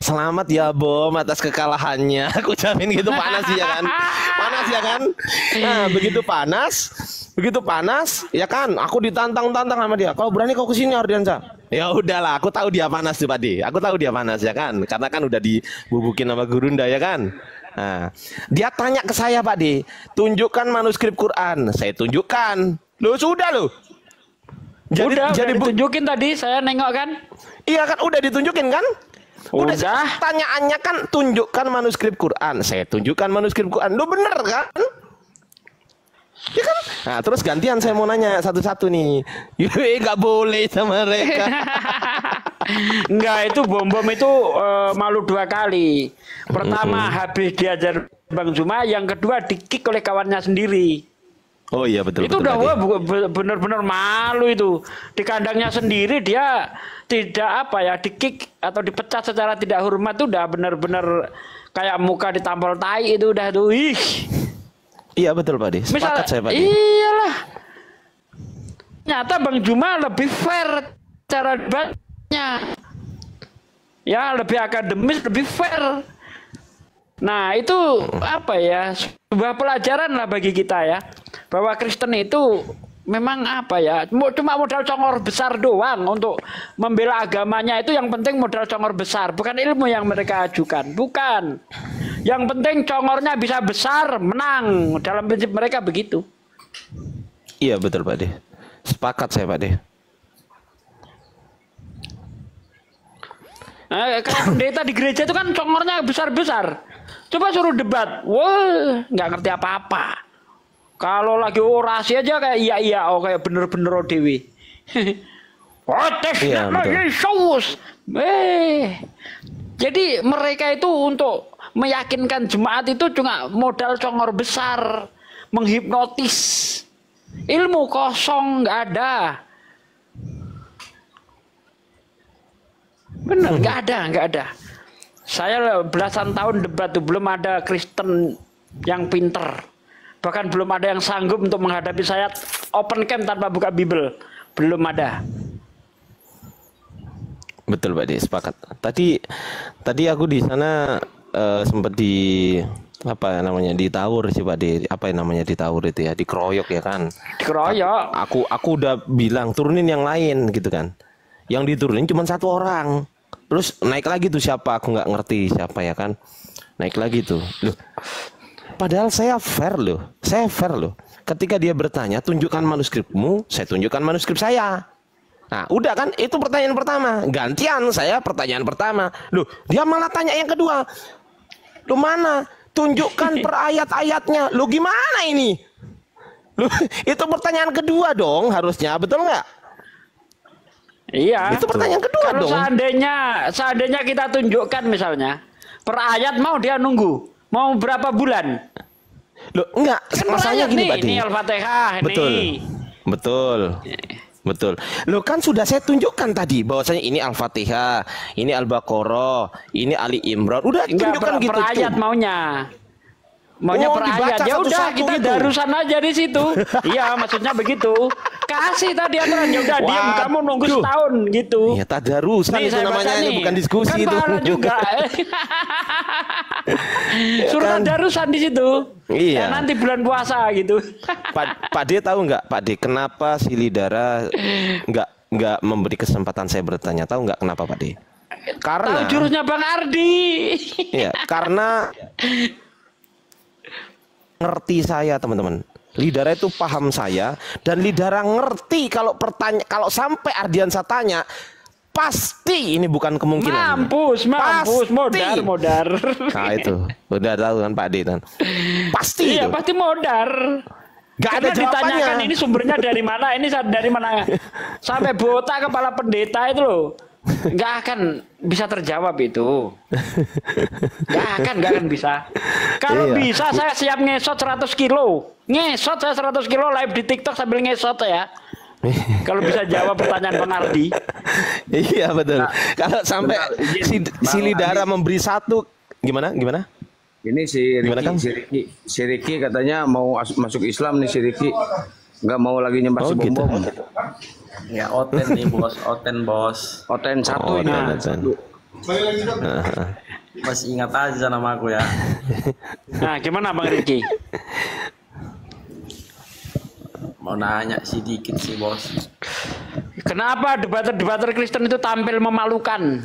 Selamat ya Bom atas kekalahannya. Aku jamin gitu panas ya kan. Panas ya kan. Nah, begitu panas ya kan. Aku ditantang-tantang sama dia. Kalau berani kau kesini Ardiansa. Ya udahlah, aku tahu dia panas tuh Pak De. Aku tahu dia panas ya kan. Karena kan udah dibubukin sama Gurunda ya kan. Nah, dia tanya ke saya Pak De, tunjukkan manuskrip Quran. Saya tunjukkan. Loh sudah loh. Jadi ditunjukin tadi, saya nengok kan. Iya kan, udah ditunjukin kan. Udah. Pertanyaannya kan tunjukkan manuskrip Quran. Saya tunjukkan manuskrip Quran. Lu bener kan? Ya kan? Nah, terus gantian saya mau nanya satu-satu nih. Nggak boleh sama mereka. Enggak, itu bom itu malu dua kali. Pertama habis diajar Bang Zuma, yang kedua di-kick oleh kawannya sendiri. Oh iya betul. Itu betul, udah benar-benar malu itu. Di kandangnya sendiri dia tidak di-kick atau dipecat secara tidak hormat, itu udah benar-benar kayak muka ditampol tai itu udah tuh. Ih. Iya betul Pak De. Sepakat saya Pak De. Iyalah. Nyata Bang Zuma lebih fair cara debatnya. Ya, lebih akademis, lebih fair. Nah, itu sebuah pelajaran lah bagi kita ya. Bahwa Kristen itu memang cuma modal congor besar doang untuk membela agamanya. Itu yang penting modal congor besar, bukan ilmu yang mereka ajukan, bukan. Yang penting congornya bisa besar, menang. Dalam prinsip mereka begitu. Iya betul Pak De. Sepakat saya Pak De. Kayak pendeta di gereja itu kan congornya besar-besar. Coba suruh debat, wah nggak ngerti apa-apa. Kalau lagi orasi aja kayak iya, kayak bener-bener ODW. Protesnya Yesus. Jadi mereka itu untuk meyakinkan jemaat itu cuma modal congor besar, menghipnotis. Ilmu kosong nggak ada. Benar, nggak ada. Saya belasan tahun debat tuh belum ada Kristen yang pinter. Bahkan belum ada yang sanggup untuk menghadapi saya open camp tanpa buka Bible. Belum ada. Betul Pak De, sepakat. Tadi aku di sana sempat ditawur sih Pak De. Apa yang namanya ditawur itu ya? Dikeroyok ya kan? Dikeroyok. Aku udah bilang turunin yang lain gitu kan. Yang diturunin cuma satu orang. Terus naik lagi tuh siapa? Aku nggak ngerti siapa ya kan. Naik lagi tuh. Loh. Padahal saya fair loh. Ketika dia bertanya, tunjukkan manuskripmu, saya tunjukkan manuskrip saya. Nah, udah kan? Itu pertanyaan pertama. Gantian saya pertanyaan pertama. Loh, dia malah tanya yang kedua. Loh mana? Tunjukkan per ayat-ayatnya. Loh gimana ini? Loh, itu pertanyaan kedua dong harusnya, betul nggak? Iya. Itu pertanyaan kedua kalau dong. Seandainya kita tunjukkan misalnya per ayat, mau dia nunggu. Mau berapa bulan? Loh, enggak. Kan masalahnya gini, Pak. Ini Al-Fatihah Betul. Loh kan sudah saya tunjukkan tadi bahwasanya ini Al-Fatihah, ini Al-Baqarah, ini Ali Imran. Udah tunjukkan gitu. Per ayat maunya per ayat. Ya udah kita gitu. Darusan aja di situ. Iya, maksudnya begitu. Kasih tadi aturan, ya udah diam kamu nunggu setahun gitu. Ya tadarusan itu namanya, ini bukan diskusi kan itu. juga. Suruh tadarusan di situ. Iya. Ya, nanti bulan puasa gitu. Pak De tahu nggak, Pak De, kenapa si Lidara nggak memberi kesempatan saya bertanya? Tahu nggak kenapa Pak De? Karena tahu jurusnya Bang Ardi. Iya, karena ngerti saya teman-teman. Lidara itu paham saya, dan Lidara ngerti kalau sampai Ardiansa tanya, pasti ini bukan kemungkinan. Mampus, modar. Nah itu, udah tahu kan Pak De kan. Pasti iya, itu. pasti modar. Gak ada jawabannya. Ditanyakan ini sumbernya dari mana, ini dari mana. Sampai botak kepala pendeta itu loh. Nggak akan bisa terjawab itu. Nggak akan bisa. Kalau bisa saya siap ngesot 100 kilo. Ngesot saya 100 kilo live di TikTok sambil ngesot ya. Kalau bisa jawab pertanyaan Bang Ardi. Iya betul. Kalau sampai si Lidara memberi satu, gimana? Ini si Ricky katanya mau masuk Islam nih, si Ricky nggak mau lagi nyembah si bom. Ya Oten nih bos, Oten bos. Oten satu ini. Masih ingat aja nama aku ya. Nah, gimana Bang Riki? Mau nanya sedikit sih bos. Kenapa debater-debater Kristen itu tampil memalukan?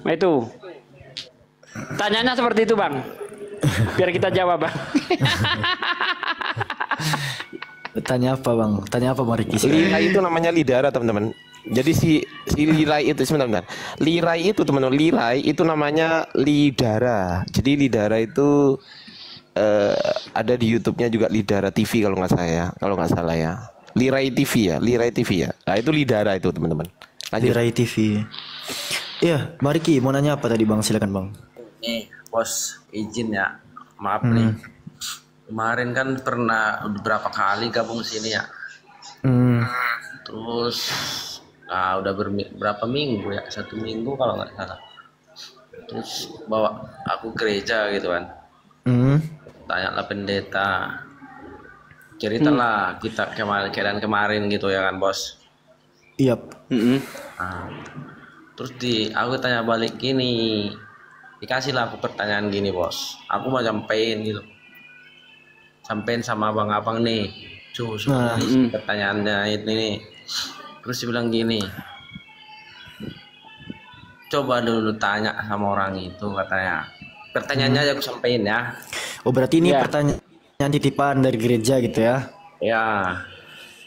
Nah, itu. Tanyanya seperti itu, Bang. Biar kita jawab, Bang. Tanya apa Bang? Tanya apa Bang Riki? Lirai itu namanya lidara, teman-teman. Jadi si lirai itu sebentar. Lirai itu teman-teman, lirai itu namanya lidara. Jadi lidara itu ada di YouTube-nya juga Lidara TV kalau nggak salah ya. Lirai TV ya, Lirai TV ya. Nah, itu lidara itu teman-teman. Lanjut. Lirai TV. Iya, Bang Riki mau nanya apa tadi Bang? Silakan Bang. Nih bos, izin ya. Maaf nih. Kemarin kan pernah beberapa kali gabung sini ya. Terus udah berapa minggu ya? 1 minggu kalau nggak salah. Terus bawa aku gereja gitu kan. Tanyalah pendeta. Ceritalah kita keadaan kemarin gitu ya kan bos. Iya. Nah, terus aku tanya balik gini. Dikasihlah aku pertanyaan gini bos. Aku mau sampein gitu. Sampein sama abang-abang nih. Pertanyaannya ini nih. Terus dia bilang gini. Coba dulu tanya sama orang itu katanya. Pertanyaannya aja aku sampein ya. Oh berarti ini pertanyaan titipan dari gereja gitu ya? Ya.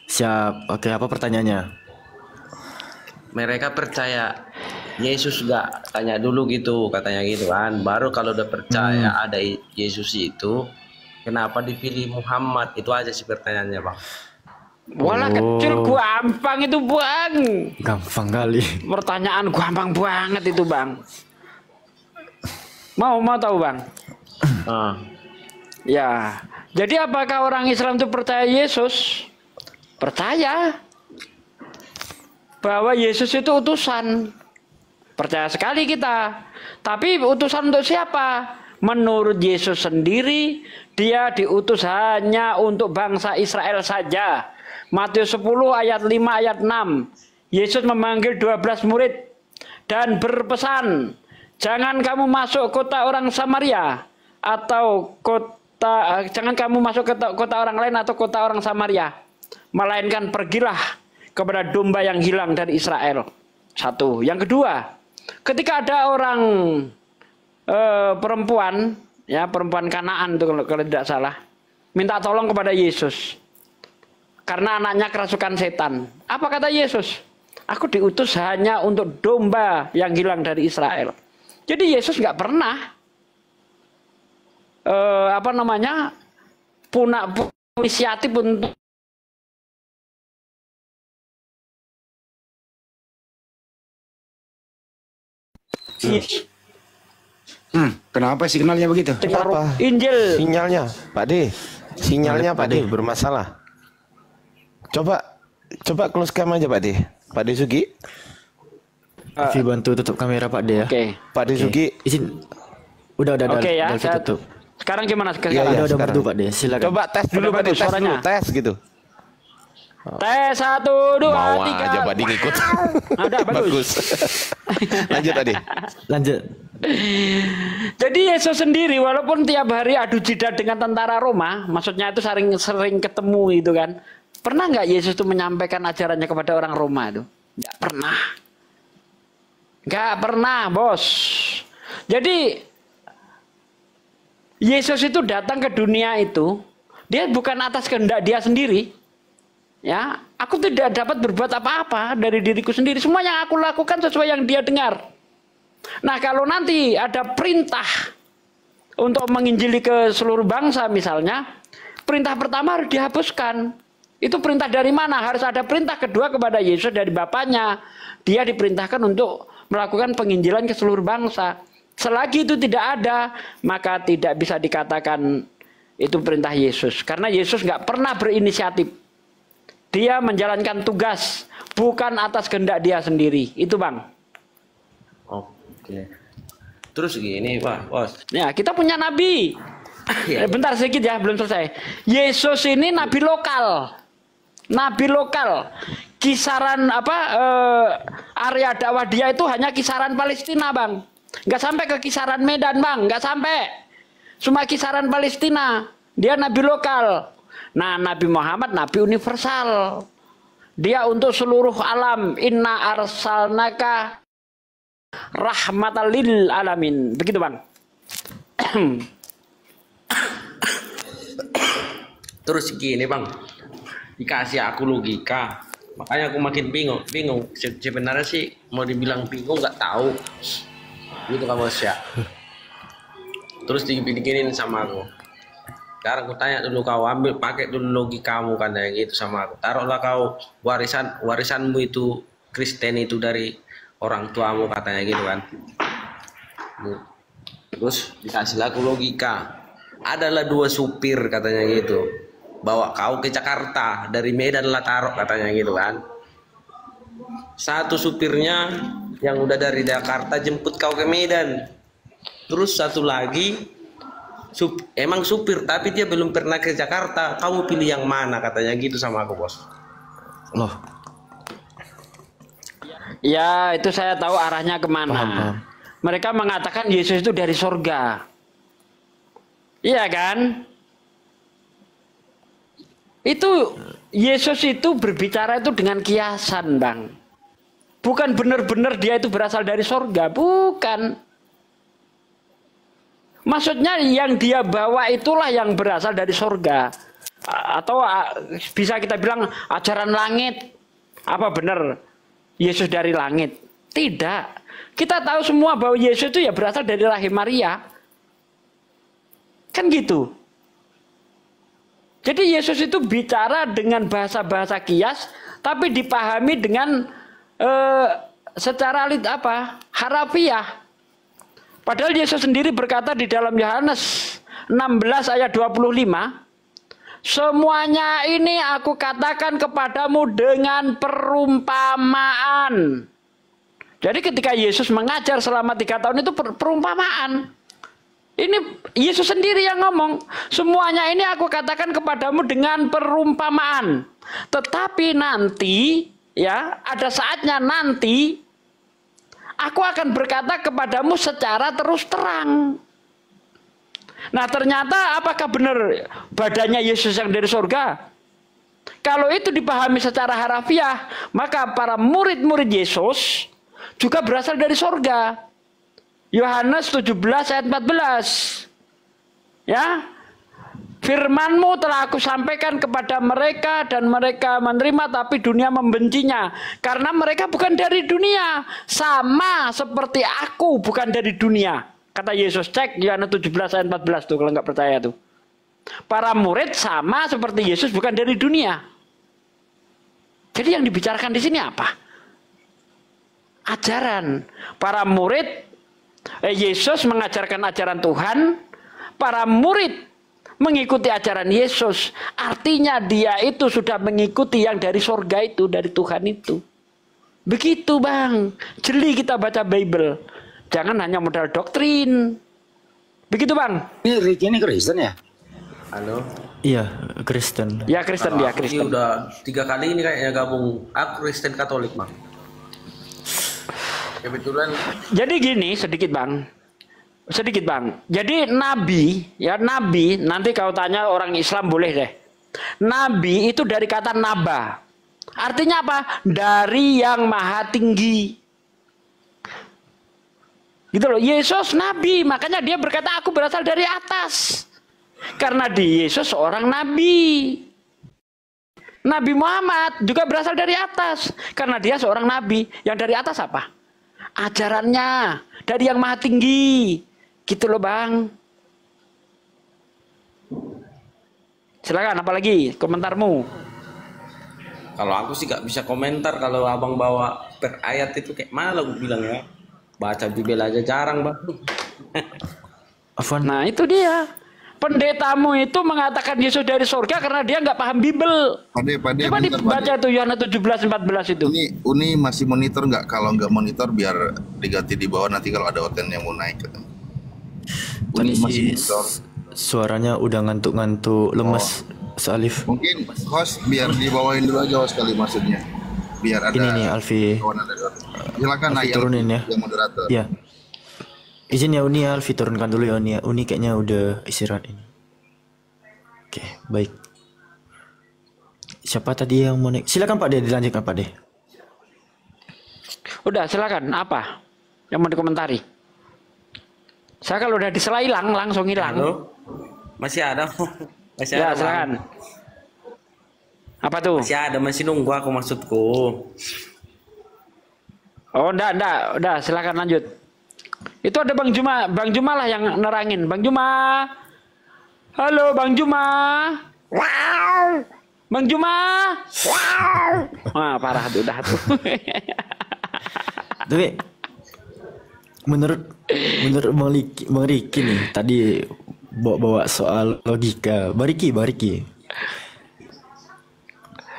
Siap. Oke, apa pertanyaannya? Mereka percaya Yesus gak? Tanya dulu gitu, katanya gitu kan. Baru kalau udah percaya ada Yesus itu, kenapa dipilih Muhammad? Itu aja sih pertanyaannya bang. Walah kecil, gampang itu Bang. Gampang kali. Pertanyaan gampang banget itu Bang. Mau tahu Bang? Ya, jadi apakah orang Islam itu percaya Yesus? Percaya bahwa Yesus itu utusan. Percaya sekali kita. Tapi utusan untuk siapa? Menurut Yesus sendiri, dia diutus hanya untuk bangsa Israel saja. Matius 10 ayat 5 ayat 6. Yesus memanggil 12 murid dan berpesan, jangan kamu masuk kota orang Samaria atau jangan kamu masuk ke kota orang lain atau kota orang Samaria, melainkan pergilah kepada domba yang hilang dari Israel. Satu. Yang kedua, ketika ada orang perempuan Kanaan itu kalau tidak salah, minta tolong kepada Yesus karena anaknya kerasukan setan. Apa kata Yesus? Aku diutus hanya untuk domba yang hilang dari Israel. Jadi Yesus nggak pernah punya inisiatif untuk Kenapa signalnya begitu? Apa? Injil. Sinyalnya, Pak D. Sinyalnya Pak D bermasalah. Coba close cam aja Pak D. Pak D Sugi. Afi bantu tutup kamera Pak D ya. Oke. Pak D Sugi. Izin. Udah Oke ya, saya tutup. Sekarang gimana? Iya, Udah sekarang. merdu Pak D. Silakan. Coba tes dulu Pak D, tes suaranya. dulu, tes gitu. Tes 1, 2, 3. Mau aja Pak D ngikut. Ada bagus. Lanjut tadi. Lanjut. Jadi Yesus sendiri walaupun tiap hari adu jidat dengan tentara Roma, maksudnya itu sering ketemu itu kan. Pernah nggak Yesus itu menyampaikan ajarannya kepada orang Roma itu? Nggak pernah. Nggak pernah, bos. Jadi Yesus itu datang ke dunia itu, dia bukan atas kehendak dia sendiri. Ya, aku tidak dapat berbuat apa-apa dari diriku sendiri. Semua yang aku lakukan sesuai yang dia dengar. Nah, kalau nanti ada perintah untuk menginjili ke seluruh bangsa misalnya, perintah pertama harus dihapuskan. Itu perintah dari mana? Harus ada perintah kedua kepada Yesus dari Bapaknya. Dia diperintahkan untuk melakukan penginjilan ke seluruh bangsa. Selagi itu tidak ada, maka tidak bisa dikatakan itu perintah Yesus. Karena Yesus nggak pernah berinisiatif. Dia menjalankan tugas, bukan atas kehendak dia sendiri. Itu Bang. Oke. Terus gini Pak, bos. Ya, kita punya nabi. Bentar sedikit ya, belum selesai. Yesus ini nabi lokal. Nabi lokal. Kisaran area dakwah dia itu hanya kisaran Palestina, Bang. Nggak sampai ke kisaran Medan, Bang. Nggak sampai. Cuma kisaran Palestina. Dia nabi lokal. Nah, Nabi Muhammad nabi universal. Dia untuk seluruh alam. Inna arsalnaka rahmatan lil alamin. Begitu, Bang. Terus gini Bang, dikasih aku logika, makanya aku makin bingung. Sebenarnya sih mau dibilang bingung nggak tahu, gitu kan bos ya. Terus dibikinin sama aku. Sekarang aku tanya dulu, kau ambil pakai dulu logikamu kan kayak gitu sama aku. Taruhlah kau warisanmu itu Kristen itu dari orang tuamu katanya gitu kan. Terus dikasih aku logika. Adalah 2 supir katanya gitu. Bawa kau ke Jakarta dari Medan lah taruh katanya gitu kan. Satu supirnya yang udah dari Jakarta jemput kau ke Medan. Terus satu lagi emang supir tapi dia belum pernah ke Jakarta. Kamu pilih yang mana katanya gitu sama aku bos. Loh. Ya itu saya tahu arahnya kemana. Paham. Mereka mengatakan Yesus itu dari sorga. Iya kan? Itu Yesus itu berbicara itu dengan kiasan, Bang. Bukan benar-benar dia itu berasal dari sorga, bukan. Maksudnya yang dia bawa itulah yang berasal dari sorga. Atau bisa kita bilang ajaran langit. Apa benar Yesus dari langit? Tidak. Kita tahu semua bahwa Yesus itu ya berasal dari rahim Maria. Kan gitu. Jadi Yesus itu bicara dengan bahasa-bahasa kias, tapi dipahami dengan secara harafiah. Padahal Yesus sendiri berkata di dalam Yohanes 16 ayat 25, semuanya ini aku katakan kepadamu dengan perumpamaan. Jadi ketika Yesus mengajar selama 3 tahun itu perumpamaan. Ini Yesus sendiri yang ngomong. Semuanya ini aku katakan kepadamu dengan perumpamaan. Tetapi nanti, ya, ada saatnya nanti aku akan berkata kepadamu secara terus terang. Nah, ternyata apakah benar badannya Yesus yang dari surga? Kalau itu dipahami secara harafiah, maka para murid-murid Yesus juga berasal dari surga. Yohanes 17 ayat 14. Ya. Firman-Mu telah aku sampaikan kepada mereka dan mereka menerima tapi dunia membencinya karena mereka bukan dari dunia, sama seperti aku bukan dari dunia. Kata Yesus, cek Yohanes 17 ayat 14 tuh kalau nggak percaya tuh. Para murid sama seperti Yesus bukan dari dunia. Jadi yang dibicarakan di sini apa? Ajaran. Para murid Yesus mengajarkan ajaran Tuhan, para murid mengikuti ajaran Yesus. Artinya dia itu sudah mengikuti yang dari surga itu, dari Tuhan itu. Begitu Bang, jeli kita baca Bible. Jangan hanya modal doktrin. Begitu Bang. Ini Ricky ini Kristen ya? Halo. Iya, Kristen. Ya Kristen, dia Aku Kristen. udah 3 kali ini kayaknya gabung. Aku Kristen Katolik Bang. Kebetulan. Jadi gini sedikit Bang. Jadi nabi, ya nabi, nanti kau tanya orang Islam boleh deh. Nabi itu dari kata naba. Artinya apa? Dari yang maha tinggi. Gitu loh. Yesus nabi, makanya dia berkata aku berasal dari atas. Karena di Yesus seorang nabi. Nabi Muhammad juga berasal dari atas. Karena dia seorang nabi. Yang dari atas apa? Ajarannya dari yang maha tinggi. Gitu loh Bang. Silakan apalagi komentarmu. Kalau aku sih gak bisa komentar kalau abang bawa per ayat itu kayak mana gue bilang ya. Baca Bible aja jarang Bang. Afwan. Nah itu dia. Pendetamu itu mengatakan Yesus dari surga karena dia nggak paham Bible. Pade, Coba dibaca tuh Yohanes 17:14 itu. Ini Uni masih monitor nggak? Kalau nggak monitor biar diganti di bawah nanti kalau ada hotel yang mau naik. Uni Tadi masih si monitor. suaranya udah ngantuk-ngantuk lemes, Salif. Mungkin host biar dibawain dulu aja host kali maksudnya. Biar ada. Ini nih Alfi. Kawan ada. Silakan Alfi naik turunin ya. yang moderator. Iya. Izin ya Uni, ya Alfi turunkan dulu ya Uni. Uni kayaknya udah istirahat ini. Oke, baik. Siapa tadi yang mau naik? Silakan Pak De, dilanjutkan Pak De. Udah, silakan. Apa yang mau dikomentari? Saya kalau udah disela hilang, langsung hilang. Halo? Masih ada? Masih Ya, ada, Bang? silakan. Apa tuh? Masih ada, masih nunggu aku maksudku. Oh, enggak, udah, silakan lanjut. Itu ada Bang Juma lah yang nerangin. Bang Juma. Halo, Bang Juma. Wow. Bang Juma. Wow. Wah, parah tuh, udah tuh. Tapi menurut Bang Riki nih tadi bawa soal logika. Bang Riki.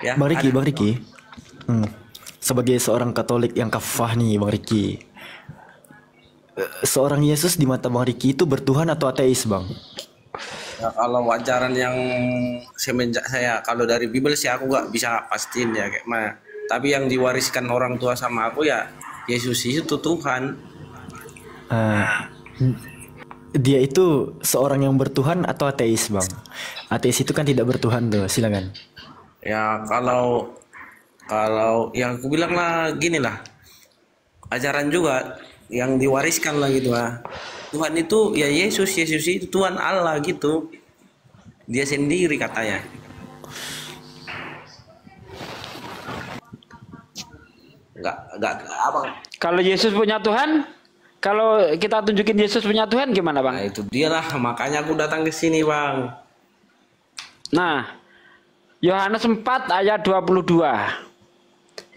Ya, Bang ada. Riki. Sebagai seorang Katolik yang kafah nih Bang Riki. Seorang Yesus di mata Bang Riki itu bertuhan atau ateis, Bang? Ya, kalau ajaran yang semenjak saya, kalau dari Bible sih aku nggak bisa pastiin ya kayak mana. Tapi yang diwariskan orang tua sama aku ya Yesus itu Tuhan. Dia itu seorang yang bertuhan atau ateis, Bang? Ateis itu kan tidak bertuhan tuh, silakan. Ya kalau yang aku bilang lah gini lah, ajaran juga yang diwariskan lah gitu lah. Tuhan itu ya Yesus itu Tuhan Allah gitu. Dia sendiri katanya. Enggak abang. Kalau Yesus punya Tuhan, kalau kita tunjukin Yesus punya Tuhan gimana, Bang? Nah itu dia lah, makanya aku datang ke sini, Bang. Nah, Yohanes 4 ayat 22.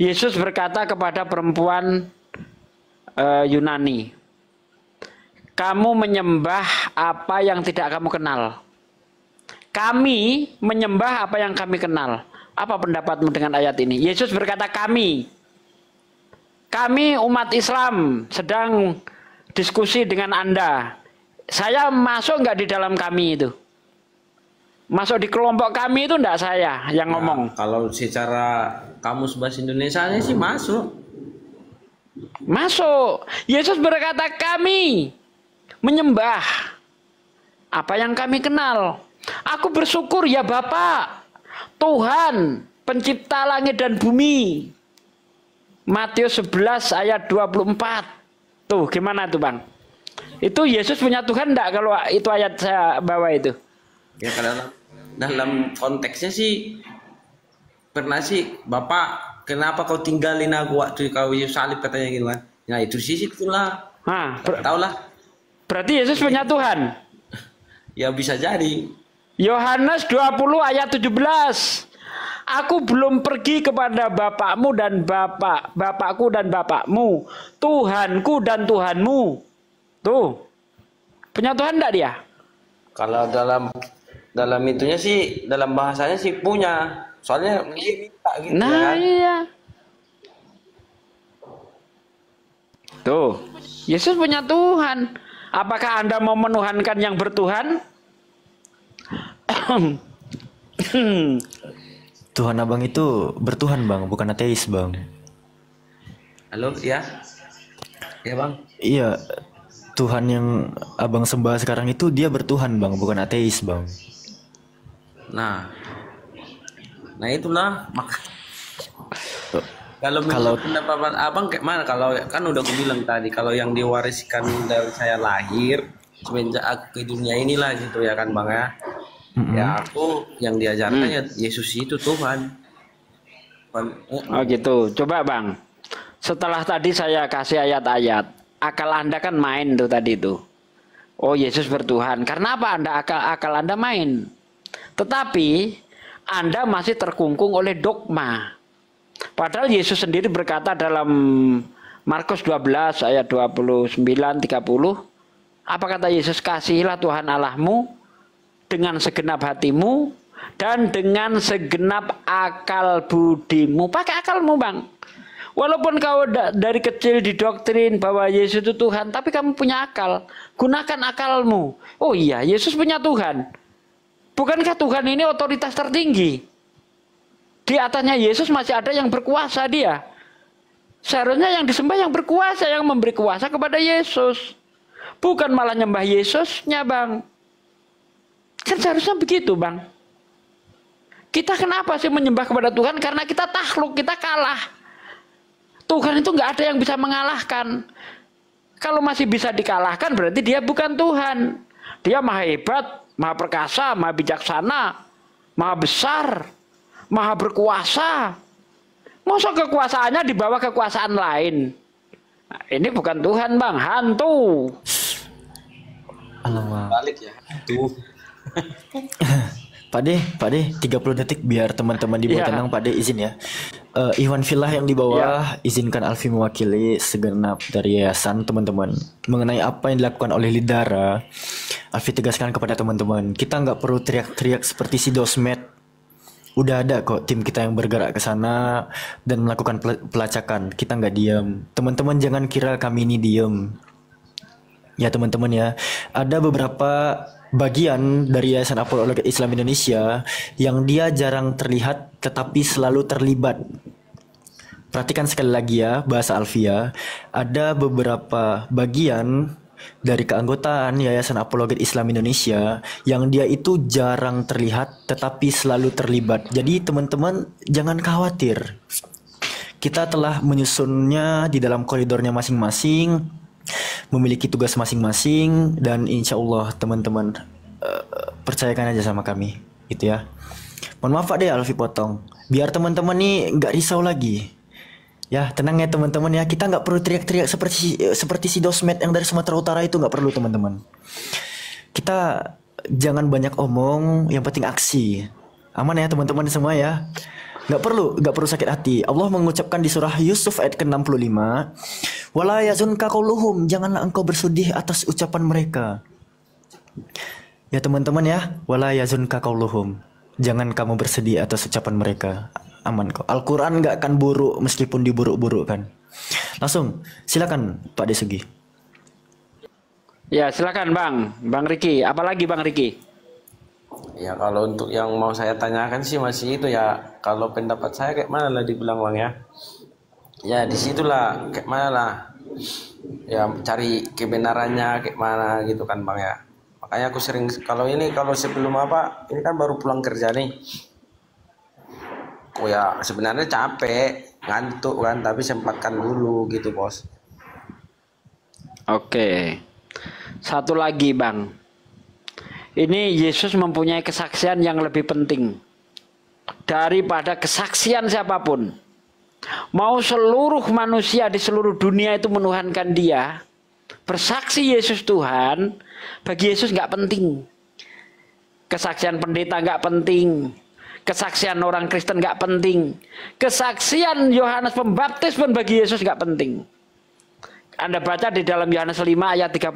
Yesus berkata kepada perempuan Yunani, kamu menyembah apa yang tidak kamu kenal. Kami menyembah apa yang kami kenal. Apa pendapatmu dengan ayat ini? Yesus berkata kami umat Islam sedang diskusi dengan Anda. Saya masuk nggak di dalam kami itu? Masuk di kelompok kami itu enggak saya yang ngomong. Kalau secara kamus bahasa Indonesianya sih masuk. Masuk. Yesus berkata kami menyembah apa yang kami kenal. Aku bersyukur ya Bapa, Tuhan pencipta langit dan bumi. Matius 11 ayat 24. Tuh gimana tuh Bang? Itu Yesus punya Tuhan enggak kalau itu ayat saya bawa itu? Ya dalam konteksnya sih pernah sih Bapak kenapa kau tinggalin aku waktu kau salib katanya gitu kan. Nah itu sih itulah. Nah, Tahu lah. berarti Yesus punya Tuhan. Ya bisa jadi. Yohanes 20 ayat 17. Aku belum pergi kepada bapakmu dan bapakku dan bapakmu, Tuhanku dan Tuhanmu. Tuh. Punya Tuhan enggak dia? Kalau dalam itunya sih, dalam bahasanya sih punya. Soalnya dia minta gitu Nah, kan. iya. Tuh. Yesus punya Tuhan. Apakah Anda mau menuhankan yang bertuhan? Tuhan abang itu bertuhan, Bang, bukan ateis, Bang. Halo, ya? Ya, Bang. Iya, Tuhan yang abang sembah sekarang itu dia bertuhan, Bang, bukan ateis, Bang. Nah itulah kalau pendapat abang kayak mana? Kalau kan udah aku bilang tadi kalau yang diwariskan dari saya lahir semenjak aku ke dunia inilah gitu ya kan Bang ya. Ya aku yang diajarkan ya Yesus itu Tuhan. Oh gitu. Coba Bang. Setelah tadi saya kasih ayat-ayat, akal Anda kan main tuh tadi tuh. Oh Yesus bertuhan. Karena apa Anda akal Anda main? Tetapi Anda masih terkungkung oleh dogma. Padahal Yesus sendiri berkata dalam Markus 12 ayat 29 30, apa kata Yesus? Kasihilah Tuhan Allahmu dengan segenap hatimu dan dengan segenap akal budimu. Pakai akalmu, Bang. Walaupun kau dari kecil didoktrin bahwa Yesus itu Tuhan, tapi kamu punya akal. Gunakan akalmu. Oh iya, Yesus punya Tuhan. Bukankah Tuhan ini otoritas tertinggi? Di atasnya Yesus masih ada yang berkuasa dia. Seharusnya yang disembah yang berkuasa, yang memberi kuasa kepada Yesus. bukan malah nyembah Yesusnya, Bang. Kan seharusnya begitu, Bang. Kita kenapa sih menyembah kepada Tuhan? Karena kita takluk, kita kalah. Tuhan itu nggak ada yang bisa mengalahkan. Kalau masih bisa dikalahkan berarti dia bukan Tuhan. Dia maha hebat, maha perkasa, maha bijaksana, maha besar, maha berkuasa. Masa kekuasaannya di bawah kekuasaan lain? Nah, ini bukan Tuhan, Bang, hantu. Alamak. Balik ya. Tuh. Pak De, 30 detik biar teman-teman di bawah Iya. tenang. Pak De izin ya. Iwan Filah yang di bawah, izinkan Alfi mewakili segenap dari yayasan teman-teman. Mengenai apa yang dilakukan oleh Lidara, Alfi tegaskan kepada teman-teman, kita nggak perlu teriak-teriak seperti si Dosmet. Udah ada kok tim kita yang bergerak ke sana dan melakukan pelacakan. Kita nggak diam. Teman-teman jangan kira kami ini diam. Ya teman-teman ya, ada beberapa bagian dari Yayasan Apologet Islam Indonesia yang dia jarang terlihat tetapi selalu terlibat. Perhatikan sekali lagi ya bahasa Alfia. Ada beberapa bagian dari keanggotaan Yayasan Apologet Islam Indonesia yang dia itu jarang terlihat tetapi selalu terlibat. Jadi teman-teman jangan khawatir. Kita telah menyusunnya di dalam koridornya masing-masing, memiliki tugas masing-masing, dan insya Allah teman-teman percayakan aja sama kami, gitu ya. Mohon maaf Pak deh Alfi potong, biar teman-teman nih nggak risau lagi. Ya tenang ya teman-teman ya, kita nggak perlu teriak-teriak seperti si Dosmet yang dari Sumatera Utara itu, nggak perlu teman-teman. Kita jangan banyak omong, yang penting aksi. Aman ya teman-teman semua ya. Nggak perlu sakit hati. Allah mengucapkan di surah Yusuf ayat ke-65, wala yazunka qauluhum, janganlah engkau bersedih atas ucapan mereka. Ya teman-teman ya, wala yazunka qauluhum, jangan kamu bersedih atas ucapan mereka. Aman kok. Al-Quran nggak akan buruk meskipun diburuk-burukkan. Langsung silakan Pak Desugi. Ya silakan Bang Riki. Apalagi Bang Riki? Ya kalau untuk yang mau saya tanyakan sih masih itu ya, kalau pendapat saya kayak mana lah dibilang Bang ya. Ya disitulah kayak mana lah. Ya cari kebenarannya kayak mana gitu kan Bang ya. Makanya aku sering kalau sebelum apa, ini kan baru pulang kerja nih. Oh ya sebenarnya capek, ngantuk kan, tapi sempatkan dulu gitu bos. Oke. Satu lagi Bang. Ini Yesus mempunyai kesaksian yang lebih penting daripada kesaksian siapapun. Mau seluruh manusia di seluruh dunia itu menuhankan dia, bersaksi Yesus Tuhan, bagi Yesus nggak penting. Kesaksian pendeta nggak penting. Kesaksian orang Kristen nggak penting. Kesaksian Yohanes Pembaptis pun bagi Yesus nggak penting. Anda baca di dalam Yohanes 5 ayat 36.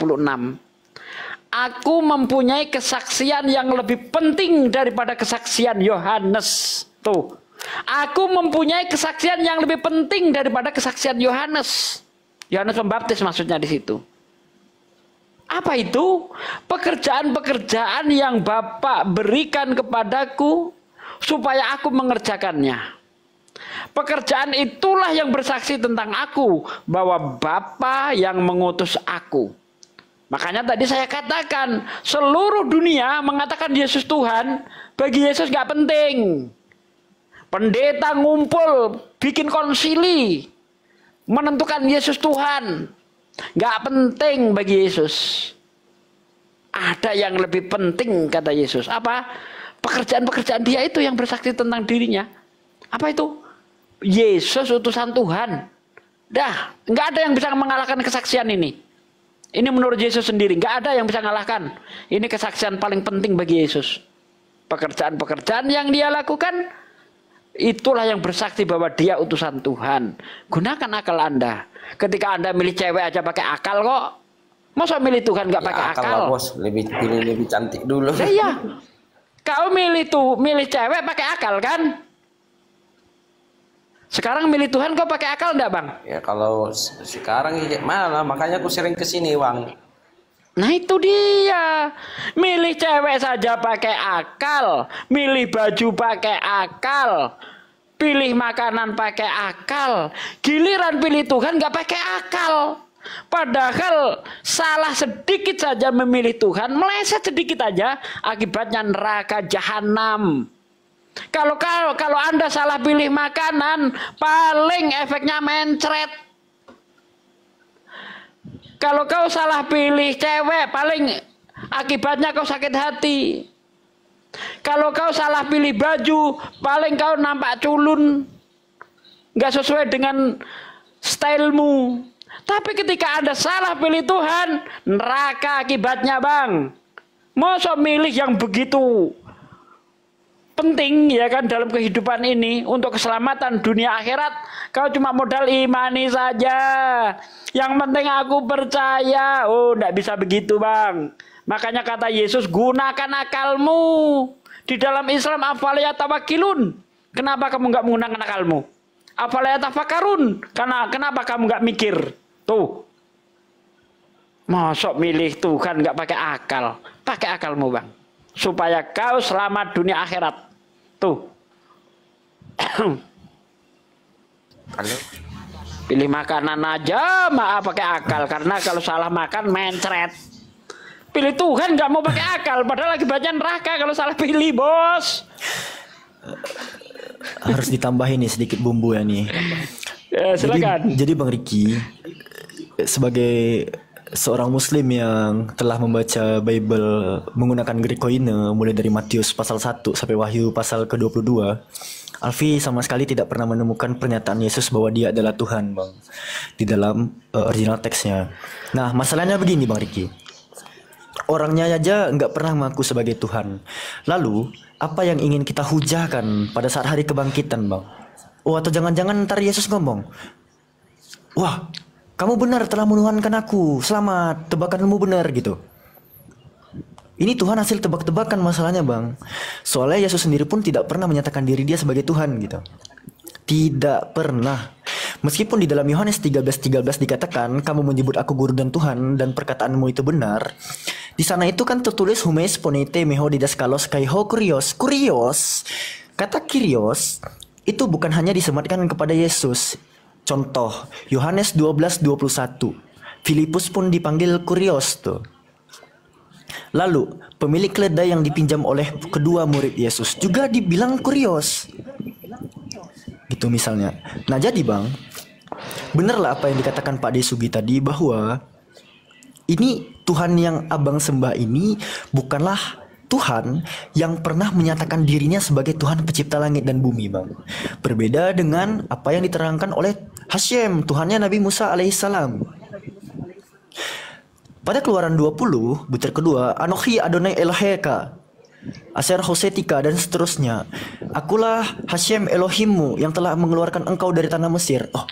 Aku mempunyai kesaksian yang lebih penting daripada kesaksian Yohanes. Tuh. Aku mempunyai kesaksian yang lebih penting daripada kesaksian Yohanes. Yohanes Pembaptis maksudnya di situ. Apa itu? Pekerjaan-pekerjaan yang Bapa berikan kepadaku supaya aku mengerjakannya. Pekerjaan itulah yang bersaksi tentang aku, bahwa Bapa yang mengutus aku. Makanya tadi saya katakan, seluruh dunia mengatakan Yesus Tuhan, bagi Yesus nggak penting. Pendeta ngumpul, bikin konsili, menentukan Yesus Tuhan, nggak penting bagi Yesus. Ada yang lebih penting kata Yesus. Apa? Pekerjaan-pekerjaan dia itu yang bersaksi tentang dirinya. Apa itu? Yesus utusan Tuhan. Dah, nggak ada yang bisa mengalahkan kesaksian ini. Ini menurut Yesus sendiri, nggak ada yang bisa mengalahkan. Ini kesaksian paling penting bagi Yesus. Pekerjaan-pekerjaan yang dia lakukan, itulah yang bersaksi bahwa dia utusan Tuhan. Gunakan akal Anda. Ketika Anda milih cewek aja pakai akal kok. Masa milih Tuhan nggak pakai akal? akal? Lah, bos, lebih cantik dulu. Iya. Kau milih cewek pakai akal kan? Sekarang milih Tuhan kau pakai akal enggak Bang? Ya kalau sekarang kayak mana, makanya aku sering kesini Bang. Nah itu dia. Milih cewek saja pakai akal, milih baju pakai akal, pilih makanan pakai akal. Giliran pilih Tuhan nggak pakai akal. Padahal salah sedikit saja memilih Tuhan, meleset sedikit aja, akibatnya neraka jahanam. Kalau Anda salah pilih makanan, paling efeknya mencret. Kalau kau salah pilih cewek, paling akibatnya kau sakit hati. Kalau kau salah pilih baju, paling kau nampak culun, nggak sesuai dengan stylemu. Tapi ketika Anda salah pilih Tuhan, neraka akibatnya, Bang. Masa milih yang begitu penting ya kan dalam kehidupan ini untuk keselamatan dunia akhirat, kau cuma modal imani saja. Yang penting aku percaya. Oh, enggak bisa begitu, Bang. Makanya kata Yesus, gunakan akalmu. Di dalam Islam afala yatawakilun. Kenapa kamu enggak menggunakan akalmu? Afala yatafakarun. Kenapa kamu enggak mikir? Tuh. Masuk milih Tuhan enggak pakai akal. Pakai akalmu, Bang. Supaya kau selamat dunia akhirat. Tuh. Halo. Pilih makanan aja maaf pakai akal, karena kalau salah makan mencret. Pilih Tuhan nggak mau pakai akal, padahal akibatnya neraka kalau salah pilih, bos. Harus ditambahin nih sedikit bumbu ya nih. Ya, silakan. Jadi Bang Riki sebagai seorang muslim yang telah membaca Bible menggunakan Greek-Koine mulai dari Matius pasal 1 sampai Wahyu pasal ke-22, Alfi sama sekali tidak pernah menemukan pernyataan Yesus bahwa dia adalah Tuhan, Bang, di dalam original teksnya. Nah, masalahnya begini, Bang Riki. Orangnya aja nggak pernah mengaku sebagai Tuhan. Lalu, apa yang ingin kita hujahkan pada saat hari kebangkitan, Bang? Oh, atau jangan-jangan ntar Yesus ngomong, wah, kamu benar telah menuhankan aku, selamat, tebakanmu benar gitu. Ini Tuhan hasil tebak-tebakan masalahnya, Bang. Soalnya Yesus sendiri pun tidak pernah menyatakan diri dia sebagai Tuhan gitu. Tidak pernah. Meskipun di dalam Yohanes 13:13 dikatakan, kamu menyebut aku guru dan Tuhan dan perkataanmu itu benar. Di sana itu kan tertulis humes ponete meho didaskalos kaiho kurios. Kurios, kata kyrios itu bukan hanya disematkan kepada Yesus. Contoh, Yohanes 12:21. Filipus pun dipanggil kurios tuh. Lalu, pemilik keledai yang dipinjam oleh kedua murid Yesus juga dibilang kurios. Gitu misalnya. Nah, jadi Bang, benerlah apa yang dikatakan Pak Desugi tadi bahwa ini Tuhan yang Abang sembah ini bukanlah Tuhan yang pernah menyatakan dirinya sebagai Tuhan pencipta langit dan bumi, Bang. Berbeda dengan apa yang diterangkan oleh Hashem, Tuhannya Nabi Musa alaihissalam. Pada Keluaran 20, butir kedua, Anochi Adonai Elaheka, Aser Hosetika, dan seterusnya. Akulah Hashem Elohimmu yang telah mengeluarkan engkau dari tanah Mesir. Oh,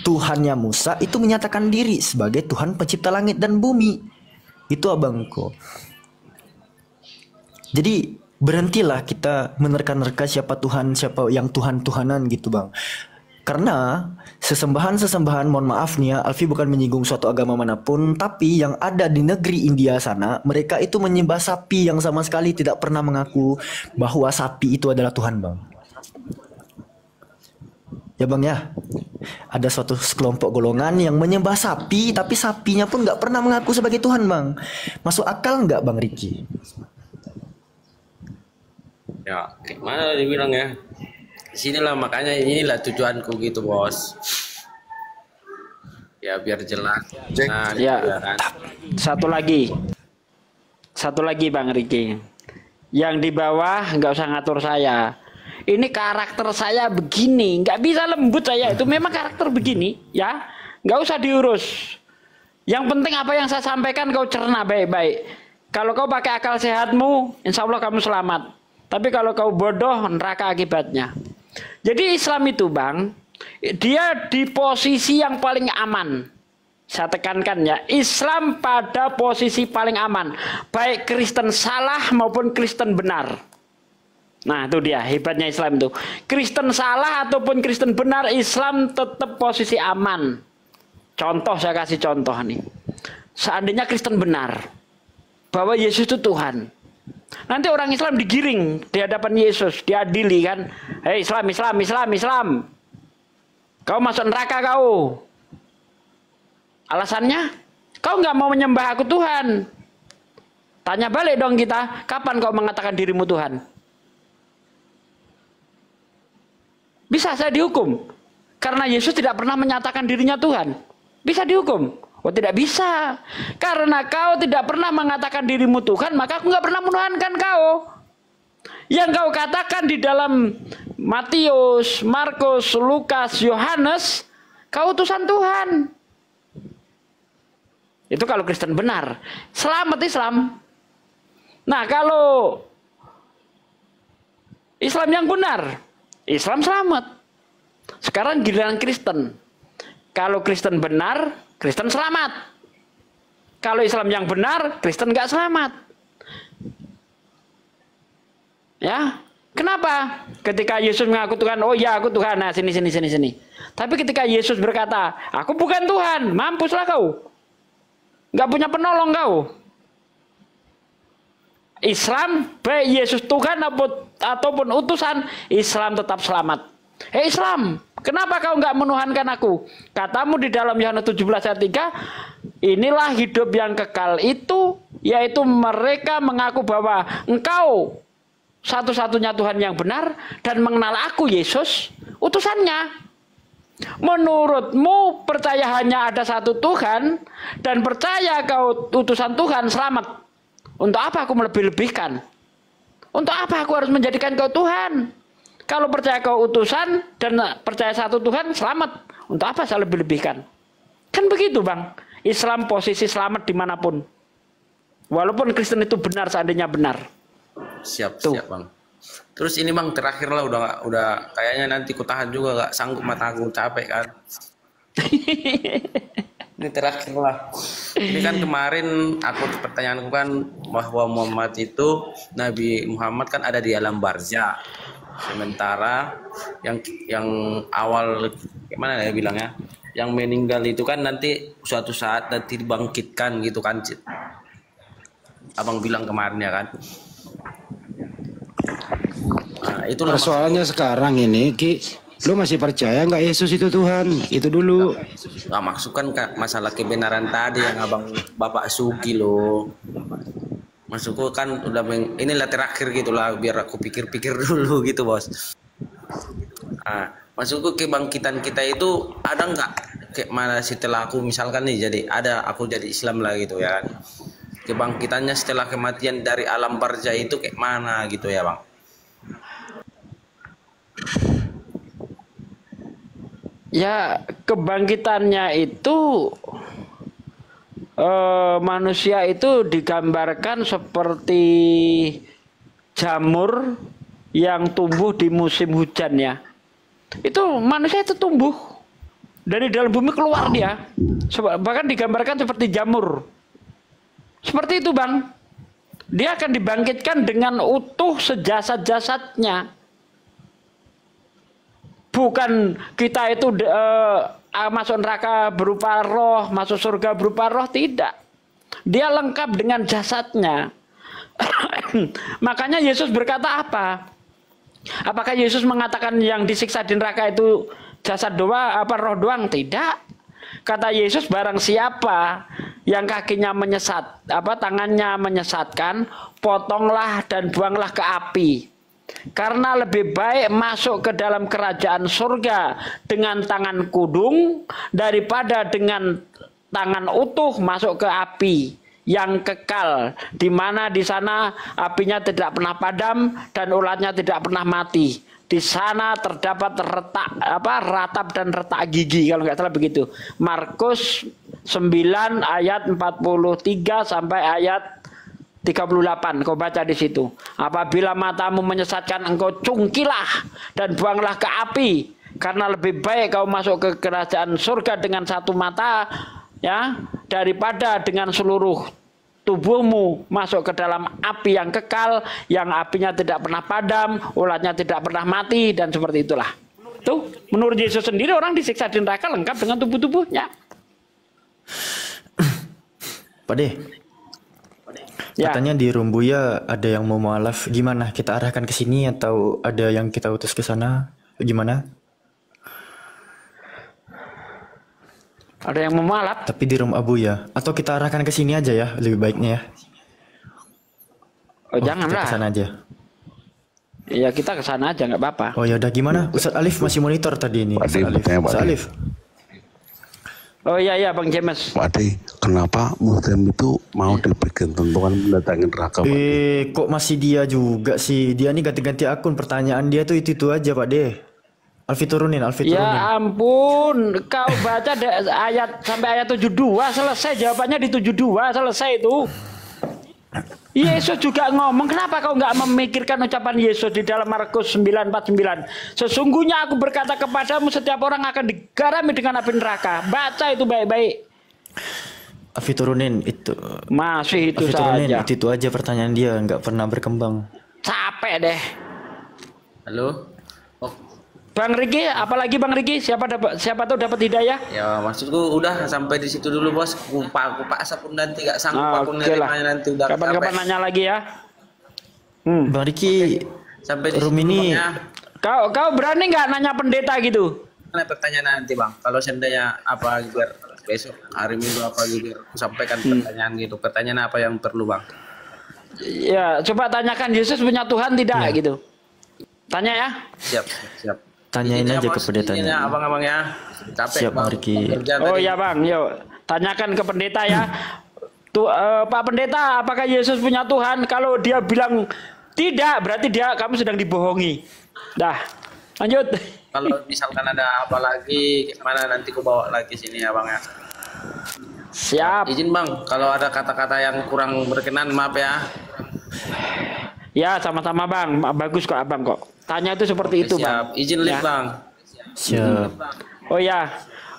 Tuhannya Musa itu menyatakan diri sebagai Tuhan pencipta langit dan bumi. Itu abangku. Jadi berhentilah kita menerka-nerka siapa Tuhan, siapa yang Tuhan-Tuhanan gitu, Bang. Karena sesembahan-sesembahan, mohon maaf nih ya, Alfi bukan menyinggung suatu agama manapun, tapi yang ada di negeri India sana, mereka itu menyembah sapi yang sama sekali tidak pernah mengaku bahwa sapi itu adalah Tuhan, Bang. Ya Bang ya, ada suatu sekelompok golongan yang menyembah sapi, tapi sapinya pun nggak pernah mengaku sebagai Tuhan, Bang. Masuk akal nggak, Bang Riki? Ya, gimana dibilang ya? Sinilah makanya inilah tujuanku gitu, Bos. Ya biar jelas. Nah, ya, kan. Satu lagi Bang Riki. Yang di bawah nggak usah ngatur saya. Ini karakter saya begini, nggak bisa lembut saya. Itu memang karakter begini, ya. Nggak usah diurus. Yang penting apa yang saya sampaikan kau cerna baik-baik. Kalau kau pakai akal sehatmu, insya Allah kamu selamat. Tapi kalau kau bodoh, neraka akibatnya. Jadi Islam itu, Bang, dia di posisi yang paling aman. Saya tekankan ya, Islam pada posisi paling aman. Baik Kristen salah maupun Kristen benar. Nah itu dia hebatnya Islam itu. Kristen salah ataupun Kristen benar, Islam tetap posisi aman. Contoh, saya kasih contoh nih. Seandainya Kristen benar bahwa Yesus itu Tuhan, nanti orang Islam digiring di hadapan Yesus, diadili kan. Hei Islam. Kau masuk neraka kau. Alasannya, kau nggak mau menyembah aku Tuhan. Tanya balik dong kita, kapan kau mengatakan dirimu Tuhan? Bisa saya dihukum? Karena Yesus tidak pernah menyatakan dirinya Tuhan. Bisa dihukum? Oh tidak bisa. Karena kau tidak pernah mengatakan dirimu Tuhan, maka aku nggak pernah menuhankan kau. Yang kau katakan di dalam Matius, Markus, Lukas, Yohanes, kau utusan Tuhan. Itu kalau Kristen benar. Selamat Islam. Nah kalau Islam yang benar, Islam selamat. Sekarang giliran Kristen. Kalau Kristen benar, Kristen selamat. Kalau Islam yang benar, Kristen nggak selamat. Ya, kenapa? Ketika Yesus mengaku Tuhan, oh ya aku Tuhan, nah sini. Tapi ketika Yesus berkata, aku bukan Tuhan, mampuslah kau. Nggak punya penolong kau. Islam, baik Yesus Tuhan ataupun utusan, Islam tetap selamat. Hei Islam, kenapa kau nggak menuhankan aku? Katamu di dalam Yohanes 17 ayat 3, inilah hidup yang kekal itu, yaitu mereka mengaku bahwa engkau satu-satunya Tuhan yang benar dan mengenal aku Yesus, utusannya. Menurutmu percaya hanya ada satu Tuhan dan percaya kau utusan Tuhan selamat. Untuk apa aku melebih-lebihkan? Untuk apa aku harus menjadikan kau Tuhan? Kalau percaya kau utusan dan percaya satu Tuhan, selamat. Untuk apa saya lebih-lebihkan? Kan begitu Bang. Islam posisi selamat dimanapun. Walaupun Kristen itu benar seandainya benar. Siap Bang. Terus ini Bang, terakhir lah, udah kayaknya nanti ku tahan juga, gak sanggup, mata aku capek kan. Ini terakhir lah. Ini kan kemarin pertanyaanku kan bahwa Muhammad itu, Nabi Muhammad kan ada di alam barzah. Sementara yang awal gimana ya bilangnya, yang meninggal itu kan nanti suatu saat nanti dibangkitkan gitu kan, Cid. Abang bilang kemarin ya kan. Nah, itulah persoalannya sekarang ini, Ki, lu masih percaya nggak Yesus itu Tuhan? Itu dulu. Nah, maksud kan masalah kebenaran tadi yang abang Bapak Sugi loh. Maksudku kan udah inilah terakhir gitulah, biar aku pikir-pikir dulu gitu bos. Nah, maksudku kebangkitan kita itu ada nggak? Kayak mana setelah aku misalkan nih aku jadi Islam lah gitu ya kan. Kebangkitannya setelah kematian dari alam barzah itu kayak mana gitu ya bang? Ya kebangkitannya itu manusia itu digambarkan seperti jamur yang tumbuh di musim hujan ya. Itu manusia itu tumbuh dari dalam bumi keluar dia. Bahkan digambarkan seperti jamur. Seperti itu bang. Dia akan dibangkitkan dengan utuh sejasad-jasadnya. Bukan kita itu masuk neraka berupa roh, masuk surga berupa roh, tidak. Dia lengkap dengan jasadnya. Makanya Yesus berkata apa? Apakah Yesus mengatakan yang disiksa di neraka itu jasad doang, roh doang? Tidak. Kata Yesus, barang siapa yang kakinya menyesat, tangannya menyesatkan, potonglah dan buanglah ke api. Karena lebih baik masuk ke dalam kerajaan surga dengan tangan kudung daripada dengan tangan utuh masuk ke api yang kekal, di mana di sana apinya tidak pernah padam dan ulatnya tidak pernah mati. Di sana terdapat ratap dan retak gigi, kalau nggak salah begitu. Markus 9 ayat 43 sampai ayat 38, kau baca di situ. Apabila matamu menyesatkan, engkau cungkilah dan buanglah ke api, karena lebih baik kau masuk ke kerajaan surga dengan satu mata ya daripada dengan seluruh tubuhmu masuk ke dalam api yang kekal, yang apinya tidak pernah padam, ulatnya tidak pernah mati, dan seperti itulah. Tuh, menurut Yesus sendiri orang disiksa di neraka lengkap dengan tubuh-tubuhnya. Pade, ya. Katanya di Rumbuya ada yang mau mualaf, gimana? Kita arahkan ke sini atau ada yang kita utus ke sana? Gimana? Ada yang memalap. Tapi di room Abu ya. Atau kita arahkan ke sini aja ya, lebih baiknya ya. Oh, jangan kita lah. ke sana aja. Iya, kita ke sana aja nggak apa-apa. Oh ya udah, gimana? Ustaz Alif masih monitor tadi ini. Pak Ustaz Ade, Alif. bertanya, Pak Ustaz Ade. Alif. Oh iya Bang James. Pak Ade, kenapa Muslim itu mau diberikan tentukan mendatangi neraka, Pak Ade? Kok masih dia juga sih? Dia nih ganti-ganti akun, pertanyaan dia tuh itu aja Pak De. Alfi turunin. Ya ampun, kau baca ayat sampai ayat 72 selesai, jawabannya di 72 selesai itu. Yesus juga ngomong, kenapa kau nggak memikirkan ucapan Yesus di dalam Markus 9:49? Sesungguhnya aku berkata kepadamu, setiap orang akan digarami dengan api neraka. Baca itu baik-baik. Alfi turunin itu. Masih itu Alfi turunin, saja. itu aja pertanyaan dia, nggak pernah berkembang. Capek deh. Halo. Oh, Bang Riki, apalagi Bang Riki, siapa tahu dapat hidayah? ya maksudku udah sampai di situ dulu bos. Aku paksa pun nanti gak sanggup aku Oke lah. nerimanya nanti udah Kapan-kapan capek. nanya lagi ya. Bang Riki, Sampai di room situ ini pokoknya. Kau berani nggak nanya pendeta gitu? Nah, pertanyaan nanti bang, kalau seandainya apa biar besok hari Minggu apa gitu biar aku sampaikan pertanyaan gitu. Pertanyaan apa yang perlu bang? Ya, coba tanyakan Yesus punya Tuhan tidak gitu. Tanya ya. Siap. tanyain Izinnya, aja ke Bos. pendetanya. Izinnya, abang-abang ya. Capek Siap, bang. Riki. Kerja Oh tadi. ya Bang, yuk tanyakan ke pendeta ya. Tuh Pak Pendeta, apakah Yesus punya Tuhan? Kalau dia bilang tidak, berarti kamu sedang dibohongi. Dah, lanjut. Kalau misalkan ada apa lagi, gimana nanti aku bawa lagi sini ya bang ya. Siap. Izin bang, kalau ada kata-kata yang kurang berkenan maaf ya. Ya, sama-sama Bang. Bagus kok Abang kok. Tanya itu seperti itu Bang. Siap. Izin live Ya. bang. Siap. Oh ya.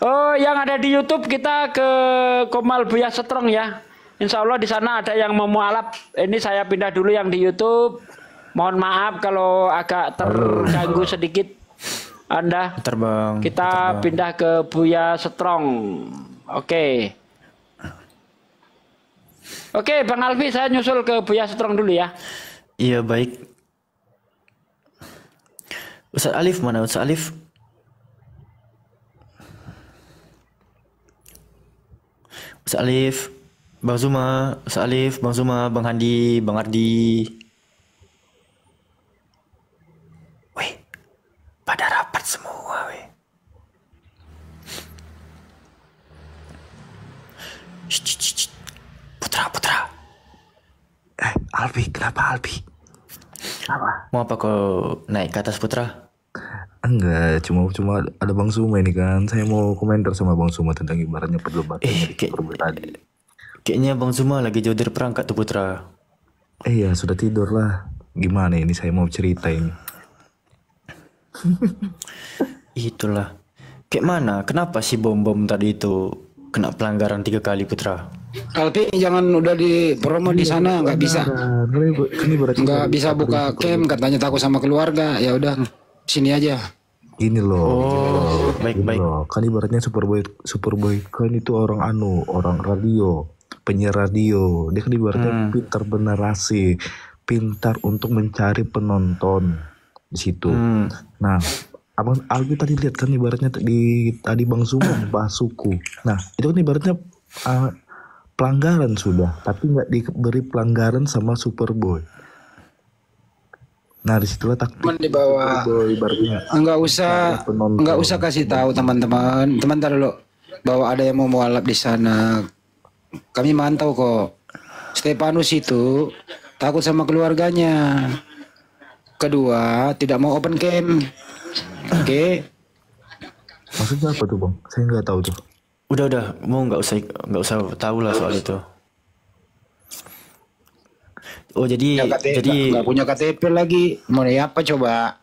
Oh, yang ada di YouTube kita ke Komal Buya Strong ya. Insya Allah di sana ada yang mau mualaf. Ini saya pindah dulu yang di YouTube. Mohon maaf kalau agak terganggu sedikit Anda. Bentar Bang. Kita pindah ke Buya Strong. Oke. Oke, Bang Alfi, saya nyusul ke Buya Strong dulu ya. Iya baik. Ustaz Alif mana Ustaz Alif? Ustaz Alif, Bang Zuma, Ustaz Alif, Bang Zuma, Bang Handi, Bang Ardi. Weh, pada rapat semua weh. Shh, shh, shh, shh. Putra. Alfi, kenapa Alfi? Mau apa kau naik ke atas Putra? Enggak, cuma ada Bang Suma ini kan. Saya mau komentar sama Bang Suma tentang ibaratnya perdebatan tadi. Kayaknya Bang Zuma lagi jauh dari perangkat tuh Putra. Ya sudah tidur lah. Gimana ini saya mau cerita ini. Itulah. Kayak mana? Kenapa si bom tadi itu kena pelanggaran 3 kali Putra? Alpi jangan udah di promo di sana, nggak bisa. Ini ibaratnya Nggak bisa buka cam, katanya takut sama keluarga. Ya udah sini aja. Gini loh. Oh, Gini baik. loh. Kan ibaratnya Superboy kan itu orang radio, penyiar radio. Dia kan ibaratnya pintar bernarasi, pintar untuk mencari penonton di situ. Nah, Abang Albi tadi lihat kan ibaratnya tadi Bang Suma bahas suku. Nah, itu kan ibaratnya pelanggaran sudah, tapi nggak diberi pelanggaran sama Superboy. Nah, disitulah taktik Cuman di bawah. Superboy ibaratnya. Nggak usah kasih tahu teman-teman. Teman dulu bahwa ada yang mau mualaf di sana. Kami mantau kok. Stefanus itu takut sama keluarganya. Kedua, tidak mau open cam. Oke. Maksudnya apa tuh Bang? Saya nggak tahu tuh. Udah, mau nggak usah tahu lah soal itu. Oh jadi Nggak punya KTP lagi. Mau apa coba?